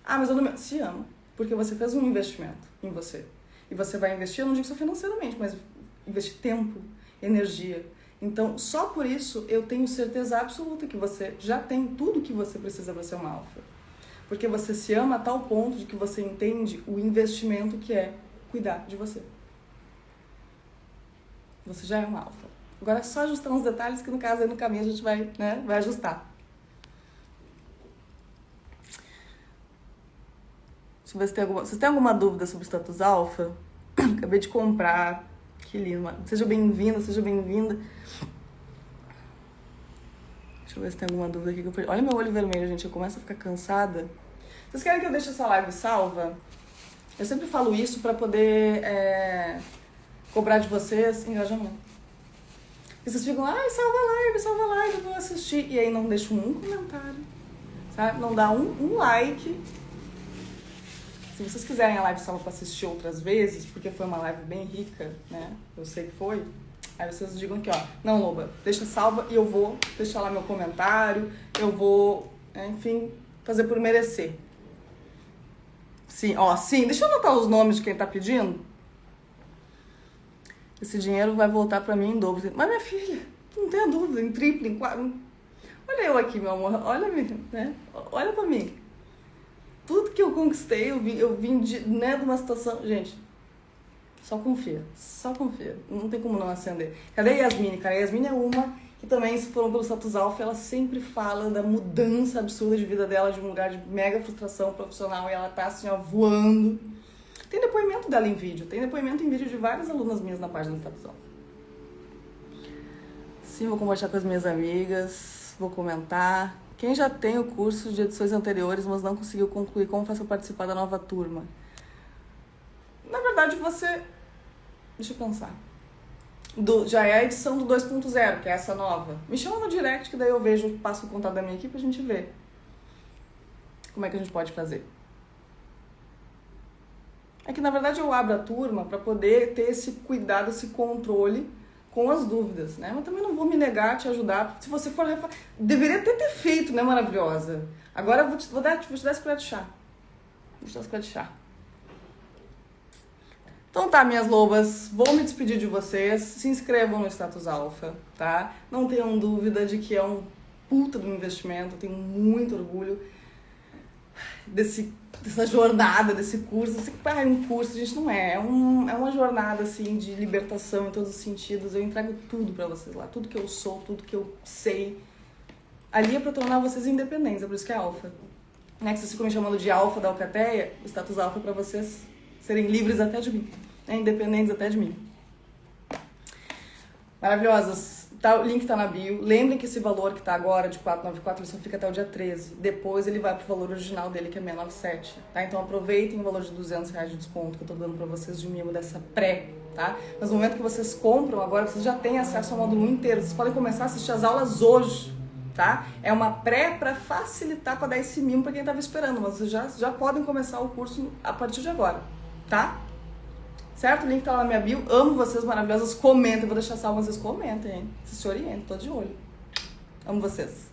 Ah, mas eu não me... Se ama. Porque você fez um investimento em você. E você vai investir, eu não digo só financeiramente, mas investir tempo, energia. Então, só por isso, eu tenho certeza absoluta que você já tem tudo que você precisa para ser uma alfa. Porque você se ama a tal ponto de que você entende o investimento que é cuidar de você. Você já é uma alfa. Agora é só ajustar uns detalhes que, no caso, aí no caminho a gente vai ajustar. Deixa eu ver se tem alguma... Vocês têm alguma dúvida sobre o Status Alpha? Acabei de comprar. Que lindo. Seja bem-vinda, seja bem-vinda. Deixa eu ver se tem alguma dúvida aqui. Olha meu olho vermelho, gente. Eu começo a ficar cansada. Vocês querem que eu deixe essa live salva? Eu sempre falo isso pra poder cobrar de vocês engajamento. E vocês ficam, ai, salva a live, eu vou assistir. E aí não deixam um comentário, sabe? Não dá um like. Se vocês quiserem a live salva pra assistir outras vezes, porque foi uma live bem rica, né? Eu sei que foi. Aí vocês digam aqui, ó, não, Loba, deixa salva e eu vou deixar lá meu comentário, eu vou, enfim, fazer por merecer. Sim, ó, sim, deixa eu anotar os nomes de quem tá pedindo. Esse dinheiro vai voltar pra mim em dobro. Mas minha filha, não tenha dúvida, em triplo, em quatro. Olha eu aqui, meu amor, olha-me, né? Olha pra mim. Tudo que eu conquistei, eu vim de uma situação... Gente, só confia. Não tem como não acender. Cadê a Yasmine? Cara, a Yasmine é uma que também, se for pelo Status Alpha, ela sempre fala da mudança absurda de vida dela, de um lugar de mega frustração profissional, e ela tá assim, ó, voando. Tem depoimento dela em vídeo. Tem depoimento em vídeo de várias alunas minhas na página do Status Alpha. Sim, vou conversar com as minhas amigas, vou comentar. Quem já tem o curso de edições anteriores, mas não conseguiu concluir, como faz para participar da nova turma? Na verdade, você... Deixa eu pensar. Já é a edição do 2.0, que é essa nova. Me chama no direct, que daí eu vejo, passo o contato da minha equipe, a gente vê como é que a gente pode fazer. É que, na verdade, eu abro a turma para poder ter esse cuidado, esse controle com as dúvidas, né? Mas também não vou me negar a te ajudar. Se você for... Deveria ter feito, né, maravilhosa? Agora eu vou te dar esse colher de chá. Vou te dar esse colher de chá. Então tá, minhas lobas, vou me despedir de vocês. Se inscrevam no Status Alpha, tá? Não tenham dúvida de que é um puta do investimento. Eu tenho muito orgulho dessa jornada, desse curso. É um curso, gente, não é. É uma jornada, assim, de libertação em todos os sentidos. Eu entrego tudo pra vocês lá. Tudo que eu sou, tudo que eu sei. Ali é pra tornar vocês independentes. É por isso que é Alpha. Né? Que vocês ficam me chamando de Alpha da Alcateia, o Status Alpha é pra vocês serem livres até de mim. Né? Independentes até de mim. Maravilhosas. Tá, o link tá na bio. Lembrem que esse valor que tá agora de 494, ele só fica até o dia 13. Depois ele vai pro valor original dele, que é 697. Tá? Então aproveitem o valor de R$200 de desconto que eu tô dando pra vocês de mimo dessa pré, tá? Mas no momento que vocês compram agora, vocês já têm acesso ao módulo inteiro. Vocês podem começar a assistir as aulas hoje, tá? É uma pré pra facilitar, pra dar esse mimo pra quem tava esperando. Mas vocês já podem começar o curso a partir de agora, tá? Certo? O link tá lá na minha bio. Amo vocês maravilhosas. Comentem. Vou deixar salvo, vocês comentem, hein? Vocês se orientem. Tô de olho. Amo vocês.